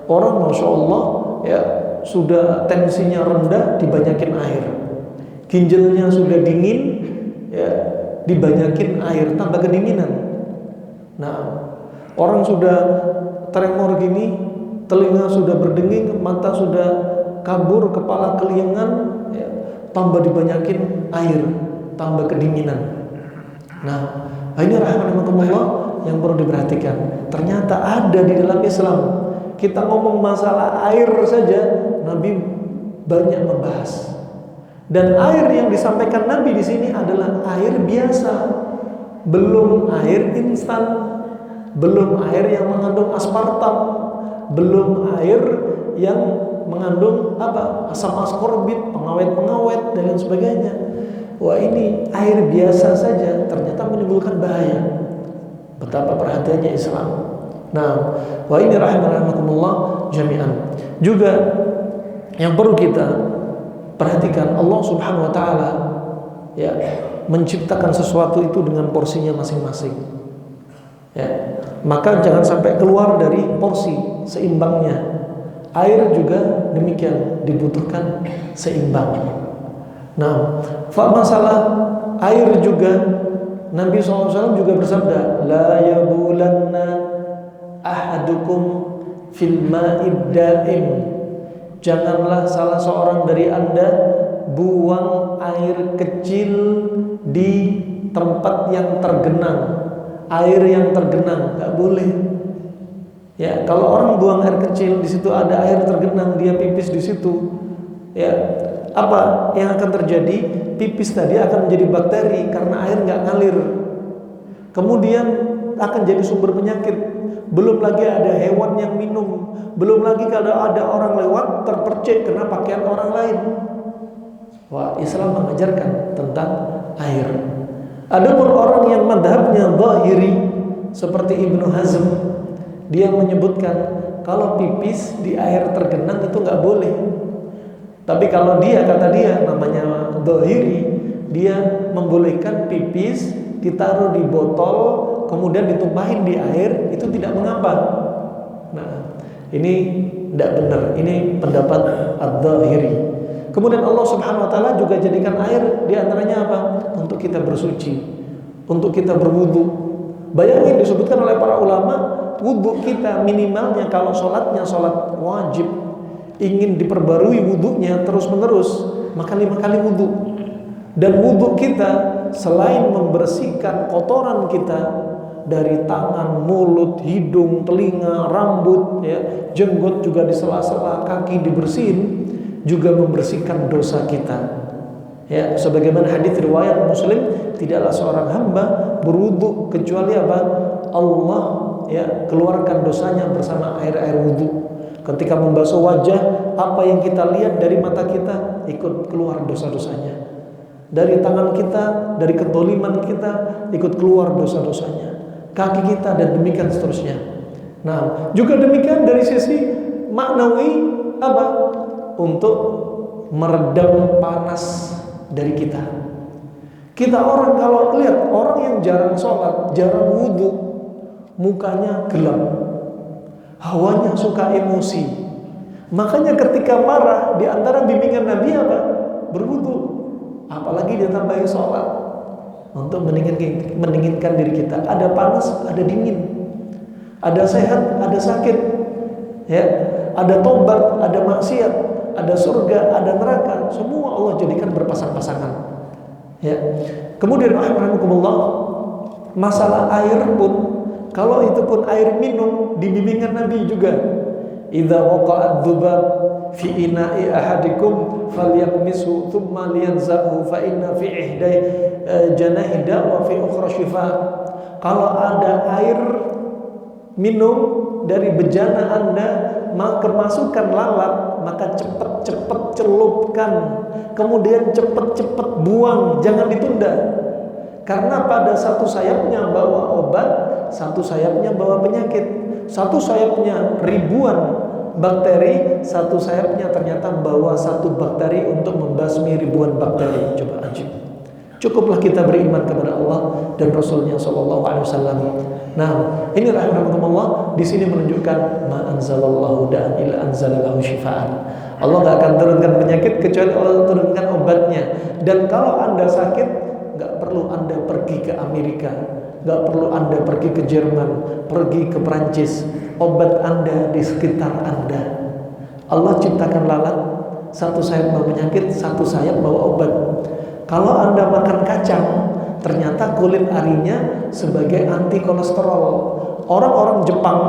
orang masya Allah ya sudah tensinya rendah, dibanyakin air. Ginjalnya sudah dingin, ya dibanyakin air, tambah kedinginan. Nah, orang sudah tremor gini, telinga sudah berdenging, mata sudah kabur, kepala keliengan, ya, tambah dibanyakin air, tambah kedinginan. Nah, ini rahmatullah yang perlu diperhatikan. Ternyata ada di dalam Islam. Kita ngomong masalah air saja, Nabi banyak membahas. Dan air yang disampaikan Nabi di sini adalah air biasa, belum air instan, belum air yang mengandung aspartam, belum air yang mengandung apa? Asam askorbit, pengawet-pengawet dan lain sebagainya. Wah, ini air biasa saja ternyata menimbulkan bahaya. Betapa perhatiannya Islam. Nah, wah ini rahimakumullah jami'an. Juga yang perlu kita perhatikan, Allah Subhanahu wa taala ya menciptakan sesuatu itu dengan porsinya masing-masing. Ya, maka jangan sampai keluar dari porsi seimbangnya. Air juga demikian dibutuhkan seimbang. Nah, masalah air juga Nabi SAW juga bersabda, la yabulanna ahadukum fil ma'id da'im. Janganlah salah seorang dari Anda buang air kecil di tempat yang tergenang. Air yang tergenang enggak boleh. Ya, kalau orang buang air kecil, di situ ada air tergenang, dia pipis di situ. Ya, apa yang akan terjadi? Pipis tadi akan menjadi bakteri karena air nggak ngalir. Kemudian akan jadi sumber penyakit. Belum lagi ada hewan yang minum. Belum lagi kalau ada orang lewat terpercik kena pakaian orang lain. Wah, Islam mengajarkan tentang air. Adapun orang yang madhabnya zahiri seperti Ibnu Hazm, dia menyebutkan kalau pipis di air tergenang itu nggak boleh. Tapi kalau dia, kata dia, namanya zahiri, dia membolehkan pipis ditaruh di botol kemudian ditumpahin di air, itu tidak mengapa. Nah, ini tidak benar. Ini pendapat Adz-Dzahiri. Kemudian Allah Subhanahu wa taala juga jadikan air di antaranya apa? Untuk kita bersuci, untuk kita berwudu. Bayangin, disebutkan oleh para ulama, wudu kita minimalnya kalau sholatnya sholat wajib, ingin diperbarui wudunya terus-menerus, maka 5 kali wudu. Dan wudu kita selain membersihkan kotoran kita dari tangan, mulut, hidung, telinga, rambut, ya, jenggot juga di sela-sela, kaki dibersihin, juga membersihkan dosa kita. Ya, sebagaimana hadis riwayat Muslim, tidaklah seorang hamba berwudu kecuali apa? Allah ya keluarkan dosanya bersama air wudu. Ketika membasuh wajah, apa yang kita lihat dari mata kita ikut keluar dosa-dosanya. Dari tangan kita, dari kedoliman kita ikut keluar dosa-dosanya, kaki kita, dan demikian seterusnya. Nah, juga demikian dari sisi maknawi apa? Untuk meredam panas dari kita. Kita orang kalau lihat orang yang jarang sholat, jarang wudhu, mukanya gelap, hawanya suka emosi. Makanya ketika marah, di antara bimbingan Nabi apa? Berwudhu. Apalagi dia tambahin sholat untuk mendinginkan diri kita. Ada panas, ada dingin, ada sehat, ada sakit, ya, ada tobat, ada maksiat, ada surga, ada neraka. Semua Allah jadikan berpasang-pasangan. Ya. Kemudian rahimahumullah, masalah air pun, kalau itu pun air minum, di bimbingan Nabi juga. Idza waqa'ad dzubab fi ina'i ahadikum falyaqmisu thumma liyanzahu fa inna fi ihday janahida wa fi ukhra shifa. Kalau ada air minum dari bejana Anda maka masukkan lalat, maka cepat-cepat celupkan, kemudian cepat-cepat buang, jangan ditunda. Karena pada satu sayapnya bawa obat, satu sayapnya bawa penyakit. Satu sayapnya ribuan bakteri, satu sayapnya ternyata bawa satu bakteri untuk membasmi ribuan bakteri. Coba ajib. Cukuplah kita beriman kepada Allah dan Rasulnya Shallallahu Alaihi Wasallam. Nah, ini rahimahumullah di sini menunjukkan ma anzalallahu da'an illa anzalallahu syifaan. Allah nggak akan turunkan penyakit kecuali Allah turunkan obatnya. Dan kalau Anda sakit, nggak perlu Anda pergi ke Amerika, nggak perlu Anda pergi ke Jerman, pergi ke Perancis. Obat Anda di sekitar Anda. Allah ciptakan lalat, satu sayap bawa penyakit, satu sayap bawa obat. Kalau Anda makan kacang, ternyata kulit arinya sebagai anti kolesterol. Orang-orang Jepang,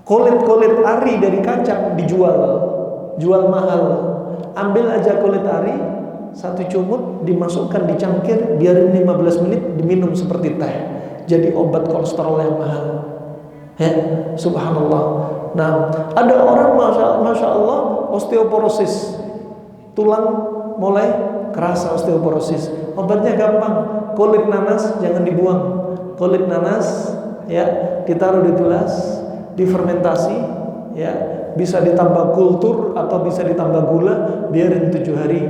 kulit ari dari kacang jual mahal. Ambil aja kulit ari, satu cumut dimasukkan di cangkir, biarin 15 menit, diminum seperti teh. Jadi obat kolesterol yang mahal. Ya, subhanallah. Nah, ada orang masya Allah osteoporosis, tulang mulai kerasa osteoporosis. Obatnya gampang, kulit nanas jangan dibuang. Kulit nanas ya ditaruh di tulas, difermentasi, ya bisa ditambah kultur atau bisa ditambah gula, biarin 7 hari,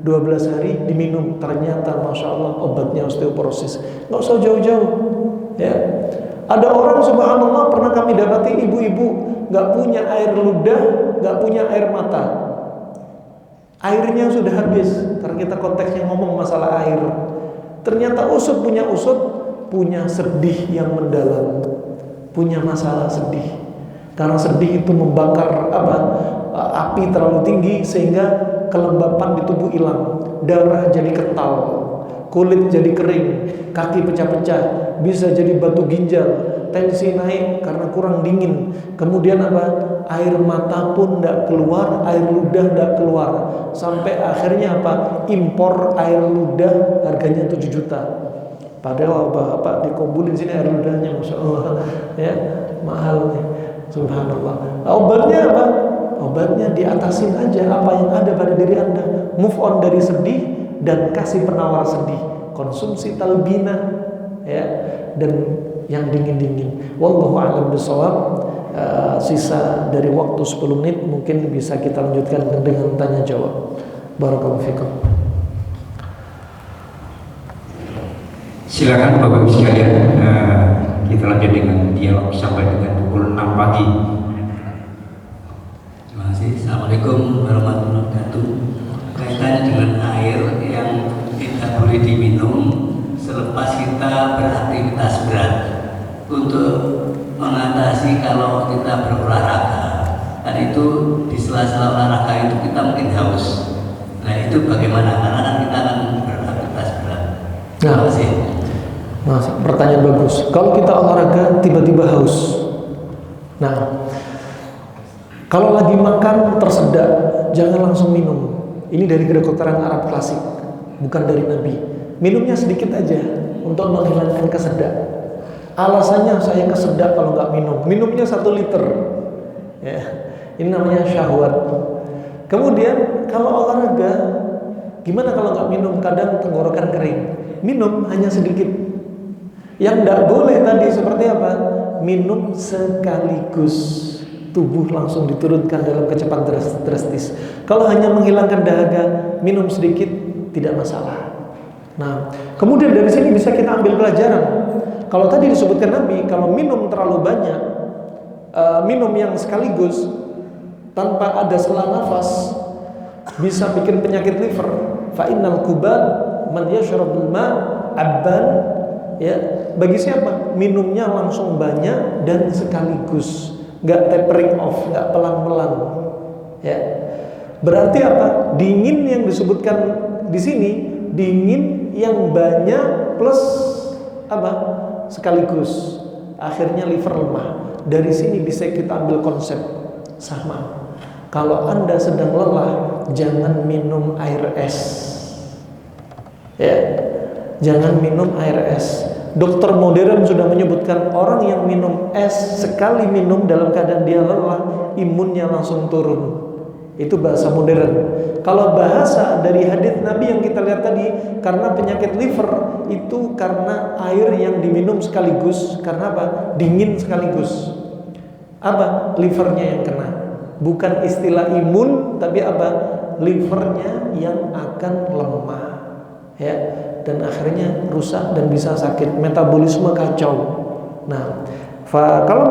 12 hari diminum. Ternyata masya Allah obatnya osteoporosis. Nggak usah jauh-jauh. Ya. Ada orang subhanallah pernah kami dapati ibu-ibu nggak punya air ludah, nggak punya air mata. Airnya sudah habis. Karena kita konteksnya ngomong masalah air. Ternyata usut, punya sedih yang mendalam, punya masalah sedih. Karena sedih itu membakar api terlalu tinggi sehingga kelembapan di tubuh hilang, darah jadi kental, kulit jadi kering, kaki pecah-pecah, bisa jadi batu ginjal, tensi naik karena kurang dingin. Kemudian air mata pun tidak keluar, air ludah tidak keluar, sampai akhirnya impor air ludah harganya 7 juta. Padahal bapak dikumpulin sini air ludahnya, masya Allah, ya mahal nih, subhanallah. Obatnya apa? Obatnya diatasin aja apa yang ada pada diri Anda. Move on dari sedih dan kasih penawar sedih. Konsumsi talbina, ya, dan yang dingin-dingin. Wallahu a'lam bishawab. Sisa dari waktu 10 menit mungkin bisa kita lanjutkan dengan tanya jawab. Barakallahu fikum. Silakan Bapak Ibu sekalian, kita lanjut dengan dialog sampai dengan pukul 6 pagi. Terima kasih. Assalamualaikum warahmatullahi wabarakatuh. Kaitannya dengan air yang tidak boleh diminum selepas kita beraktivitas berat untuk mengatasi kalau kita berolahraga. Dan itu di sela-sela olahraga itu kita mungkin haus. Nah itu bagaimana? Karena kan kita akan beraktivitas berat. Terima kasih. Mas, pertanyaan bagus. Kalau kita olahraga tiba-tiba haus, nah kalau lagi makan tersedak, jangan langsung minum. Ini dari kedokteran Arab klasik, bukan dari Nabi. Minumnya sedikit aja untuk menghilangkan kesedak. Alasannya saya kesedak kalau nggak minum. Minumnya 1 liter. Ya, ini namanya syahwat. Kemudian kalau olahraga, gimana kalau nggak minum? Kadang tenggorokan kering. Minum hanya sedikit. Yang tidak boleh tadi seperti apa? Minum sekaligus, tubuh langsung diturunkan dalam kecepatan drastis. Kalau hanya menghilangkan dahaga, minum sedikit tidak masalah. Nah, kemudian dari sini bisa kita ambil pelajaran. Kalau tadi disebutkan Nabi, kalau minum terlalu banyak, minum yang sekaligus tanpa ada sela nafas, bisa bikin penyakit liver. Fa innal kuban man yashrabul ma abban. Ya, bagi siapa? Minumnya langsung banyak dan sekaligus, nggak tapering off, nggak pelan-pelan. Ya, berarti apa? Dingin yang disebutkan di sini, dingin yang banyak plus apa? Sekaligus. Akhirnya liver lemah. Dari sini bisa kita ambil konsep sama. Kalau Anda sedang lelah, jangan minum air es. Ya, jangan minum air es. Dokter modern sudah menyebutkan orang yang minum es sekali minum dalam keadaan dia lelah, imunnya langsung turun. Itu bahasa modern. Kalau bahasa dari hadits Nabi yang kita lihat tadi, karena penyakit liver itu karena air yang diminum sekaligus, karena apa? Dingin sekaligus. Apa? Livernya yang kena. Bukan istilah imun, tapi apa? Livernya yang akan lemah. Ya, dan akhirnya rusak dan bisa sakit, metabolisme kacau. Nah, kalau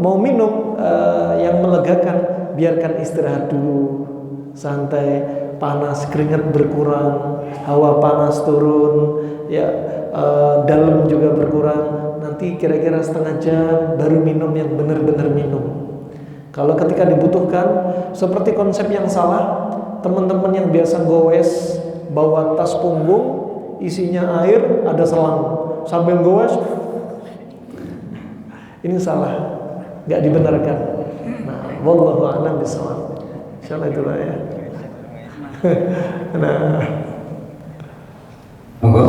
mau minum yang melegakan, biarkan istirahat dulu, santai, panas, keringat berkurang, hawa panas turun, ya, dalam juga berkurang. Nanti kira-kira setengah jam baru minum yang benar-benar minum. Kalau ketika dibutuhkan, seperti konsep yang salah, teman-teman yang biasa goes bawa tas punggung, isinya air, ada selang, sambil goes, ini salah, nggak dibenarkan. Nah, wallahu a'lam bishawab. Insyaallah itulah ya. Nah, monggo.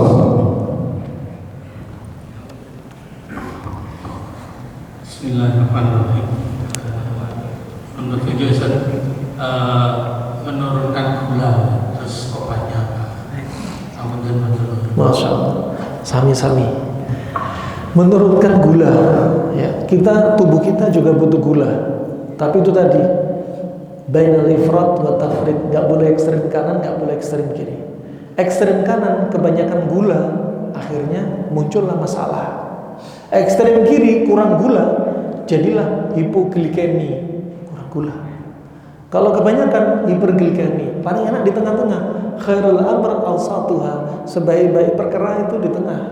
Bismillahirrahmanirrahim. Menurut penjelasan menurunkan gula, terus obatnya apa? Masya Allah, sami-sami menurunkan gula. Ya, tubuh kita juga butuh gula. Tapi itu tadi, bainal ifrat wa tafrit, nggak boleh ekstrem kanan, nggak boleh ekstrem kiri. Ekstrem kanan kebanyakan gula, akhirnya muncullah masalah. Ekstrem kiri kurang gula, jadilah hipoglikemi, kurang gula. Kalau kebanyakan hiperglikemi, paling enak di tengah-tengah. Khairul amr awsatuha, sebaik-baik perkara itu di tengah.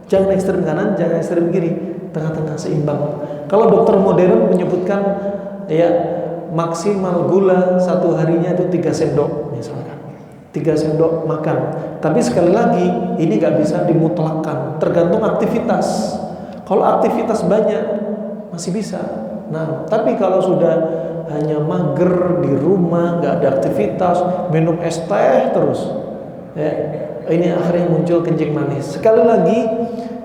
Jangan ekstrem kanan, jangan ekstrem kiri, tengah-tengah seimbang. Kalau dokter modern menyebutkan ya maksimal gula satu harinya itu 3 sendok misalkan, 3 sendok makan. Tapi sekali lagi ini nggak bisa dimutlakkan, tergantung aktivitas. Kalau aktivitas banyak masih bisa. Nah, tapi kalau sudah hanya mager di rumah, nggak ada aktivitas, minum es teh terus, ya, ini akhirnya muncul kencing manis. Sekali lagi,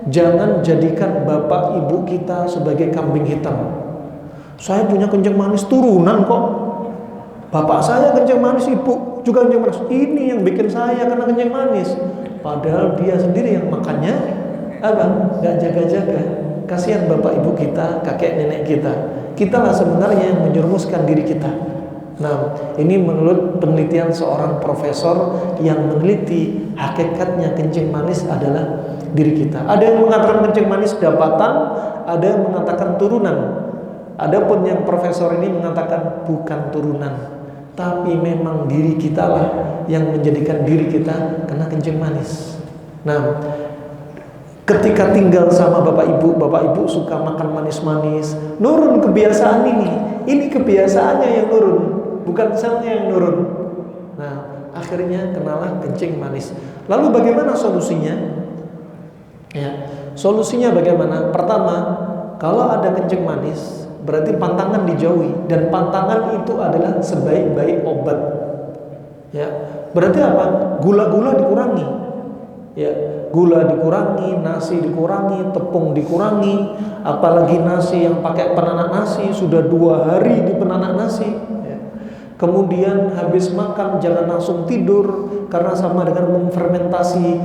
jangan jadikan bapak ibu kita sebagai kambing hitam. Saya punya kencing manis turunan kok. Bapak saya kencing manis, ibu juga kencing manis. Ini yang bikin saya kena kencing manis. Padahal dia sendiri yang makannya apa? Nggak jaga-jaga. Kasihan bapak ibu kita, kakek nenek kita. Kitalah sebenarnya yang menjerumuskan diri kita. Nah, ini menurut penelitian seorang profesor yang meneliti hakikatnya kencing manis adalah diri kita. Ada yang mengatakan kencing manis dapatan, ada yang mengatakan turunan. Adapun yang profesor ini mengatakan bukan turunan, tapi memang diri kita lah yang menjadikan diri kita kena kencing manis. Nah, ketika tinggal sama bapak ibu suka makan manis-manis, nurun kebiasaan ini kebiasaannya yang nurun, bukan selnya yang nurun. Nah, akhirnya kenalah kencing manis. Lalu bagaimana solusinya? Ya, solusinya bagaimana? Pertama, kalau ada kencing manis, berarti pantangan dijauhi, dan pantangan itu adalah sebaik-baik obat. Ya, berarti apa? Gula-gula dikurangi. Ya, gula dikurangi, nasi dikurangi, tepung dikurangi, apalagi nasi yang pakai penanak nasi sudah 2 hari di penanak nasi. Ya. Kemudian habis makan jangan langsung tidur karena sama dengan memfermentasi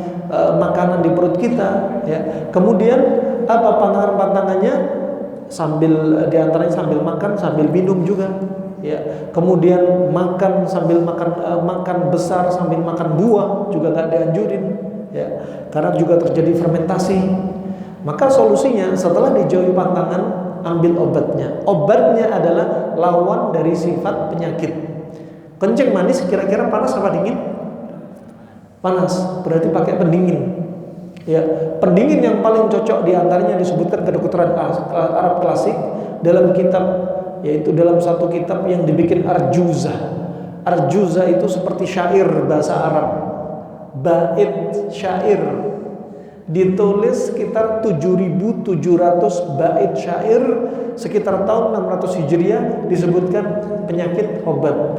makanan di perut kita. Ya. Kemudian apa pantangannya? Sambil diantaranya sambil makan sambil minum juga. Ya. Kemudian makan sambil makan besar sambil makan buah juga nggak dianjurin. Ya, karena juga terjadi fermentasi. Maka solusinya setelah dijauhi pantangan, ambil obatnya. Obatnya adalah lawan dari sifat penyakit. Kencing manis kira-kira panas apa dingin? Panas, berarti pakai pendingin. Ya, pendingin yang paling cocok diantaranya disebutkan kedokteran Arab klasik dalam kitab, yaitu dalam satu kitab yang dibikin Arjuzah. Arjuzah itu seperti syair bahasa Arab. Bait syair ditulis sekitar 7.700 bait syair sekitar tahun 600 Hijriah, disebutkan penyakit obat,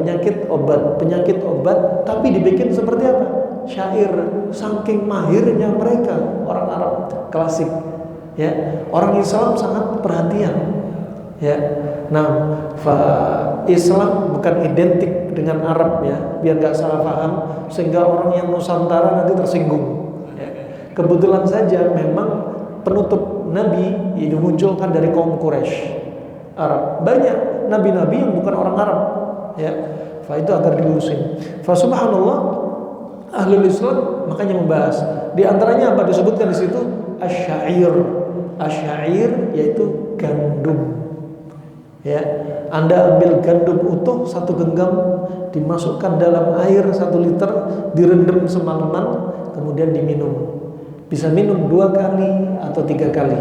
tapi dibikin seperti apa? Syair. Saking mahirnya mereka orang Arab klasik. Ya, orang Islam sangat perhatian. Ya. Nah, Islam bukan identik dengan Arab ya, biar gak salah paham sehingga orang yang Nusantara nanti tersinggung. Ya. Kebetulan saja memang penutup Nabi ini dimunculkan dari kaum Quraisy Arab. Banyak nabi-nabi yang bukan orang Arab. Ya, itu agar dilurusin. Subhanallah, ahlul Islam makanya membahas. Di antaranya apa disebutkan di situ? Asyair. Asyair yaitu gandum. Ya, Anda ambil gandum utuh 1 genggam, dimasukkan dalam air 1 liter, direndam semalaman, kemudian diminum. Bisa minum 2 kali atau 3 kali.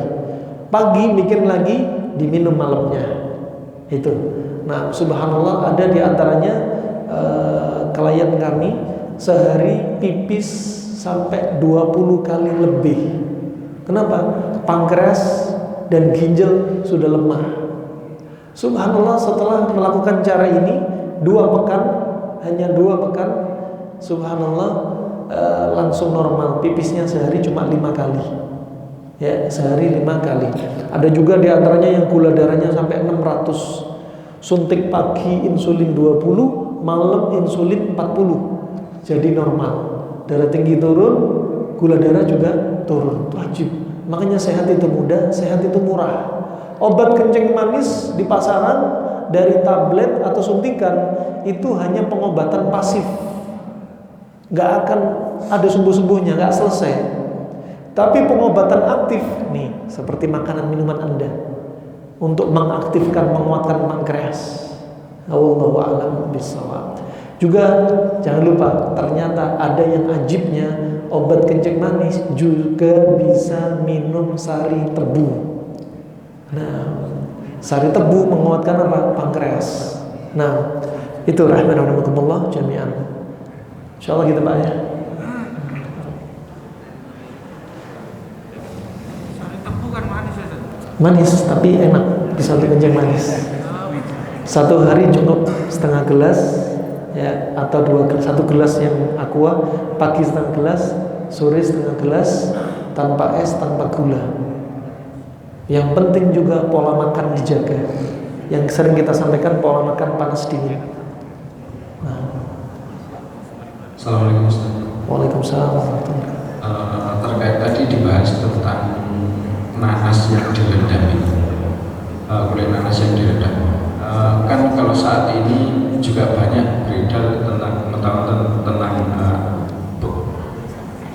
Pagi bikin lagi, diminum malamnya. Itu. Nah, subhanallah ada di antaranya klien kami sehari pipis sampai 20 kali lebih. Kenapa? Pankreas dan ginjal sudah lemah. Subhanallah, setelah melakukan cara ini 2 pekan, hanya 2 pekan, subhanallah, langsung normal. Pipisnya sehari cuma 5 kali. Ya, sehari 5 kali. Ada juga di antaranya yang gula darahnya sampai 600. Suntik pagi insulin 20, malam insulin 40. Jadi normal. Darah tinggi turun, gula darah juga turun. Wajib. Makanya sehat itu mudah, sehat itu murah. Obat kencing manis di pasaran dari tablet atau suntikan itu hanya pengobatan pasif, gak akan ada sembuh-sembuhnya, gak selesai. Tapi pengobatan aktif nih, seperti makanan minuman Anda untuk mengaktifkan, menguatkan pankreas. Wallahu a'lam bishawab. Juga jangan lupa, ternyata ada yang ajibnya, obat kencing manis juga bisa minum sari tebu. Nah, sari tebu menguatkan apa? Pankreas. Nah, itu rahmanakumullah jami'an. Insyaallah kita Pak ya. Sari tebu kan manis ya? Manis tapi enak, bisa kencing manis. 1 hari cukup setengah gelas ya, atau 1 gelas yang aqua, pagi setengah gelas, sore setengah gelas, tanpa es, tanpa gula. Yang penting juga pola makan dijaga. Yang sering kita sampaikan pola makan panas dingin. Nah. Assalamualaikum Ustaz. Waalaikumsalam warahmatullahi wabarakatuh. Terkait tadi dibahas tentang nanas yang direndam ini, kulit nanas yang direndam. Kan kalau saat ini juga banyak beredar tentang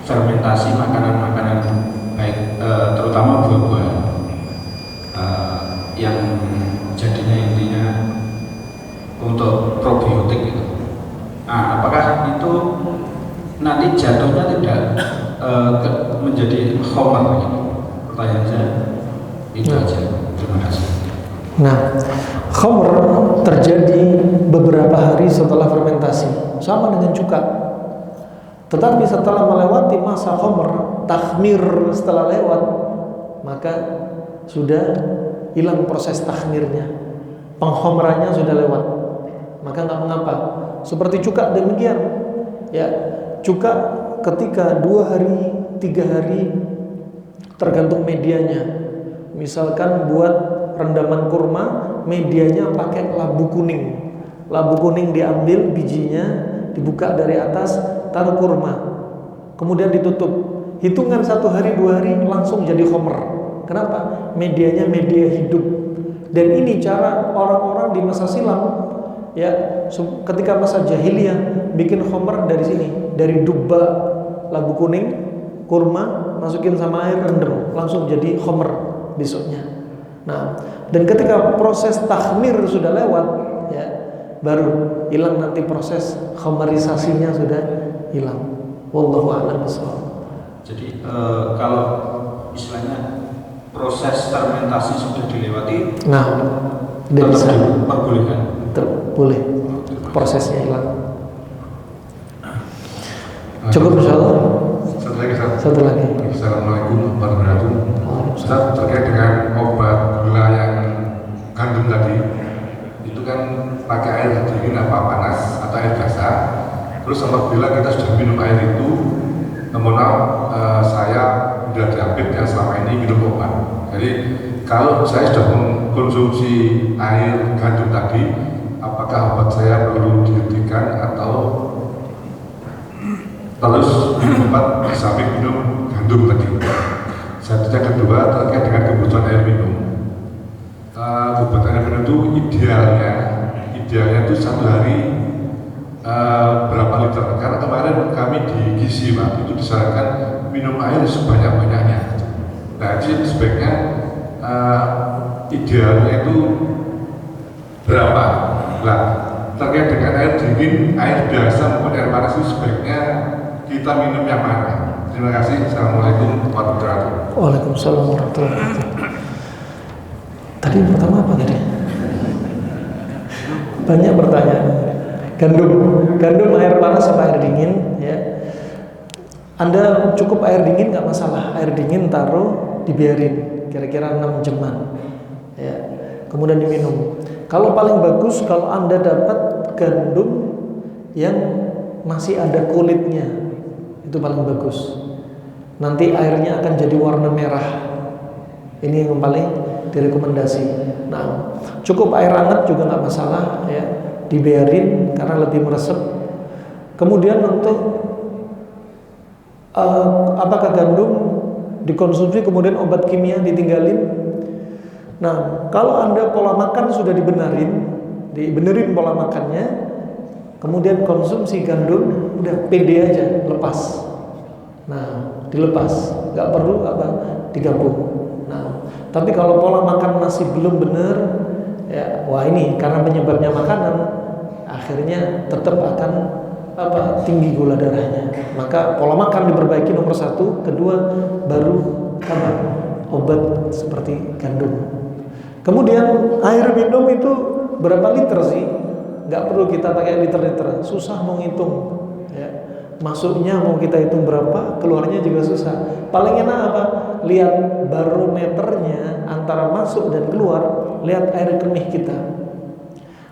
fermentasi makanan-makanan terutama buah-buahan yang jadinya intinya untuk probiotik gitu. Nah, apakah itu nanti jatuhnya tidak menjadi homer gitu? Pertanyaan saya itu aja. Terima kasih. Nah, khamr terjadi beberapa hari setelah fermentasi, sama dengan cuka. Tetapi setelah melewati masa khamr, takhmir setelah lewat, maka sudah hilang proses takhmirnya, pengkhamrannya sudah lewat, maka nggak mengapa. Seperti cuka demikian, ya, cuka ketika 2 hari, 3 hari, tergantung medianya. Misalkan buat rendaman kurma, medianya pakai labu kuning. Labu kuning diambil bijinya, dibuka dari atas, taruh kurma, kemudian ditutup. Hitungan 1 hari 2 hari langsung jadi khamr. Kenapa? Medianya media hidup. Dan ini cara orang-orang di masa silam, ya, ketika masa jahiliyah bikin khamr dari sini, dari dubba labu kuning, kurma, masukin sama air, rendam, langsung jadi khamr besoknya. Nah, dan ketika proses takhmir sudah lewat, ya, baru hilang nanti proses khamrisasinya sudah hilang. Wallahu a'lam bishawab. Jadi kalau istilahnya proses fermentasi sudah dilewati, nah, tetap bisa diperbolehkan. boleh, prosesnya hilang. Cukup insyaallah. Satu lagi. Assalamualaikum warahmatullahi wabarakatuh. Ustaz, terkait dengan obat gula yang gandum tadi, itu kan pakai air dingin apa panas atau air basah. Terus apabila kita sudah minum air itu, mohon maaf, saya sudah diabetes yang selama ini minum obat. Jadi kalau saya sudah mengkonsumsi air gandum tadi, apakah obat saya perlu dihentikan atau terus minum obat di samping minum gandum tadi? Yang kedua terkait dengan kebutuhan air minum. Kebutuhan air minum itu idealnya itu 1 hari berapa liter? Karena kemarin kami di gizi Pak, itu disarankan minum air sebanyak-banyaknya. Nah, jadi sebaiknya idealnya itu berapa? Nah, terkait dengan air dingin, air biasa maupun air panas itu sebaiknya kita minum yang mana? Terima kasih. Assalamualaikum warahmatullahi wabarakatuh. Waalaikumsalam warahmatullahi wabarakatuh. Tadi yang pertama apa tadi? Banyak pertanyaan. Gandum air panas apa air dingin, ya. Anda cukup air dingin nggak masalah. Air dingin taruh, dibiarin kira-kira 6 jaman, ya. Kemudian diminum. Kalau paling bagus kalau Anda dapat gandum yang masih ada kulitnya, itu paling bagus. Nanti airnya akan jadi warna merah. Ini yang paling direkomendasi. Nah, cukup air hangat juga nggak masalah, ya. Dibiarin karena lebih meresap. Kemudian untuk apakah gandum dikonsumsi kemudian obat kimia ditinggalin? Nah, kalau Anda pola makan sudah dibenerin pola makannya, kemudian konsumsi gandum, udah pede aja, lepas. Nah, dilepas, nggak perlu digabung. Nah, tapi kalau pola makan masih belum benar, ya, wah ini karena penyebabnya makanan, akhirnya tetap akan tinggi gula darahnya. Maka pola makan diperbaiki nomor 1, kedua baru obat seperti gandum. Kemudian air minum itu berapa liter sih? Nggak perlu kita pakai liter-liter, susah mau ngitung, ya. Masuknya mau kita hitung berapa, keluarnya juga susah. Paling enak apa? Lihat barometernya antara masuk dan keluar, lihat air kenih kita.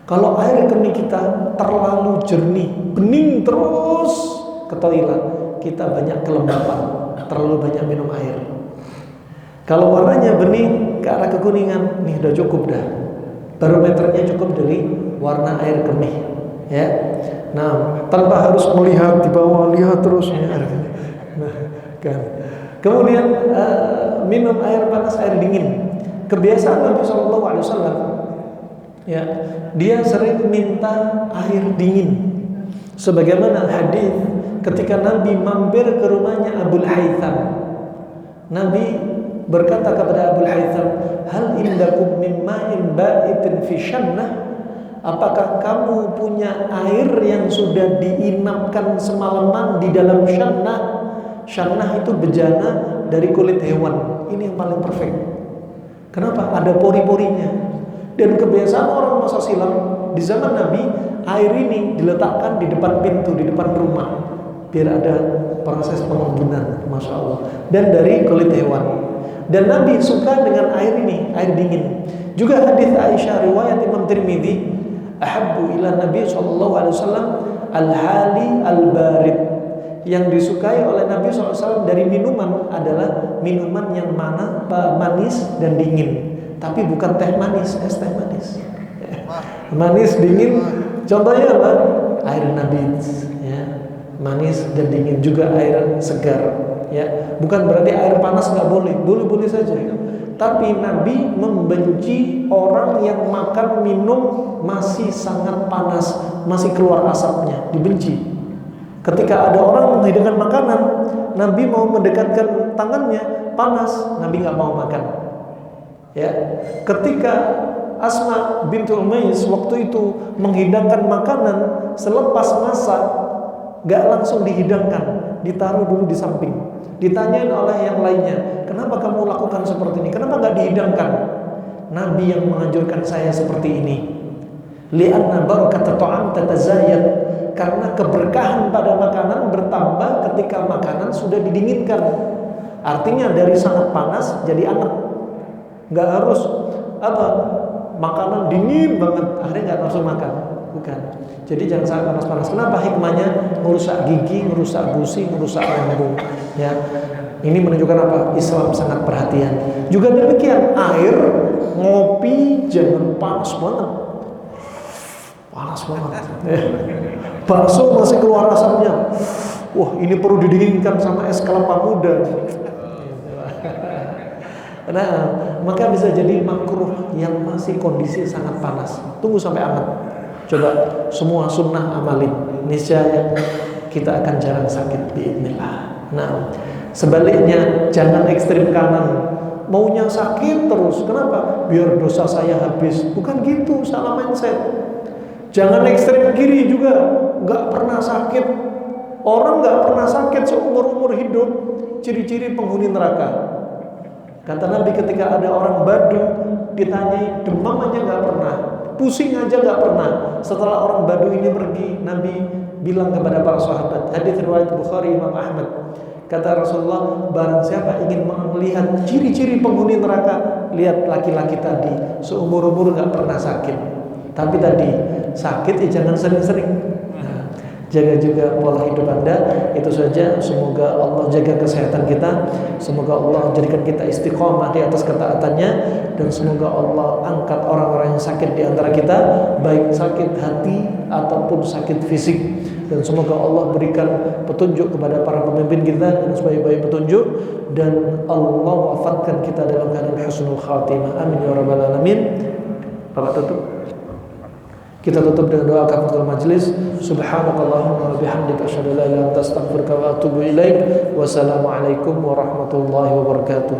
Kalau air kenih kita terlalu jernih, bening terus ke toilet, kita banyak kelembapan, terlalu banyak minum air. Kalau warnanya bening ke arah kekuningan, nih udah cukup dah. Barometernya cukup dari warna air kenih, ya. Nah, tanpa harus melihat di bawah, lihat terus ya. Nah, kan. Kemudian minum air panas, air dingin. Kebiasaan Nabi SAW, ya, dia sering minta air dingin. Sebagaimana hadis ketika Nabi mampir ke rumahnya Abul Haytham, Nabi berkata kepada Abu Haytham, hal indakum min ma'in ba'itin fi syannah? Apakah kamu punya air yang sudah diinapkan semalaman di dalam syannah? Syannah itu bejana dari kulit hewan. Ini yang paling perfect. Kenapa? Ada pori-porinya. Dan kebiasaan orang masa silam di zaman Nabi, air ini diletakkan di depan pintu, di depan rumah, biar ada proses pengembunan, masya Allah. Dan dari kulit hewan. Dan Nabi suka dengan air ini, air dingin. Juga hadis Aisyah riwayat Imam Tirmidzi, ahabbu ila Nabi sallallahu alaihi wasallam al-hali al-barid. Yang disukai oleh Nabi SAW dari minuman adalah minuman yang manis dan dingin. Tapi bukan teh manis, es teh manis. Manis, dingin. Contohnya apa? Air nabis, ya. Manis dan dingin. Juga air segar, ya. Bukan berarti air panas nggak boleh, boleh-boleh saja. Tapi Nabi membenci orang yang makan minum masih sangat panas, masih keluar asapnya, dibenci. Ketika ada orang menghidangkan makanan, Nabi mau mendekatkan tangannya, panas, Nabi nggak mau makan. Ya, ketika Asma bintul Umais waktu itu menghidangkan makanan, selepas masak, nggak langsung dihidangkan, ditaruh dulu di samping. Ditanyain oleh yang lainnya, kenapa kamu lakukan seperti ini? Kenapa nggak dihidangkan? Nabi yang menganjurkan saya seperti ini. Li'anna barakata ta'am tatazayyad. Karena keberkahan pada makanan bertambah ketika makanan sudah didinginkan. Artinya dari sangat panas jadi hangat. Nggak harus apa makanan dingin banget akhirnya nggak langsung makan. Bukan. Jadi jangan sangat panas-panas. Kenapa? Hikmahnya merusak gigi, merusak gusi, merusak lambung. Ya, ini menunjukkan apa? Islam sangat perhatian. Juga demikian air, ngopi jangan panas banget. Panas banget. Bakso masih keluar asapnya. Wah, ini perlu didinginkan sama es kelapa muda. Nah, maka bisa jadi makruh yang masih kondisi sangat panas. Tunggu sampai hangat. Coba semua sunnah amalin. Niscaya kita akan jarang sakit biidznillah. Nah, sebaliknya jangan ekstrim kanan. Maunya sakit terus. Kenapa? Biar dosa saya habis. Bukan gitu, salah mindset. Jangan ekstrem kiri juga, nggak pernah sakit. Orang nggak pernah sakit seumur-umur hidup, ciri-ciri penghuni neraka. Kata Nabi ketika ada orang Badu ditanyai demam aja nggak pernah, pusing aja nggak pernah. Setelah orang Badu ini pergi, Nabi bilang kepada para sahabat, hadits riwayat Bukhari Imam Ahmad. Kata Rasulullah, barang siapa ingin melihat ciri-ciri penghuni neraka, lihat laki-laki tadi, seumur-umur nggak pernah sakit. Tapi tadi sakit ya jangan sering-sering. Nah, jaga juga pola hidup Anda. Itu saja. Semoga Allah jaga kesehatan kita. Semoga Allah jadikan kita istiqomah di atas ketaatannya. Dan semoga Allah angkat orang-orang yang sakit di antara kita, baik sakit hati ataupun sakit fisik. Dan semoga Allah berikan petunjuk kepada para pemimpin kita dengan sebaik-baik petunjuk. Dan Allah wafatkan kita dalam keadaan husnul khatimah. Amin ya rabbal alamin. Bapak tutup. Kita tutup dengan doa kafaratul majlis. Subhanakallahumma wa bihamdika asyhadu an la ilaha illa anta astaghfiruka wa atubu ilaik. Wassalamualaikum warahmatullahi wabarakatuh.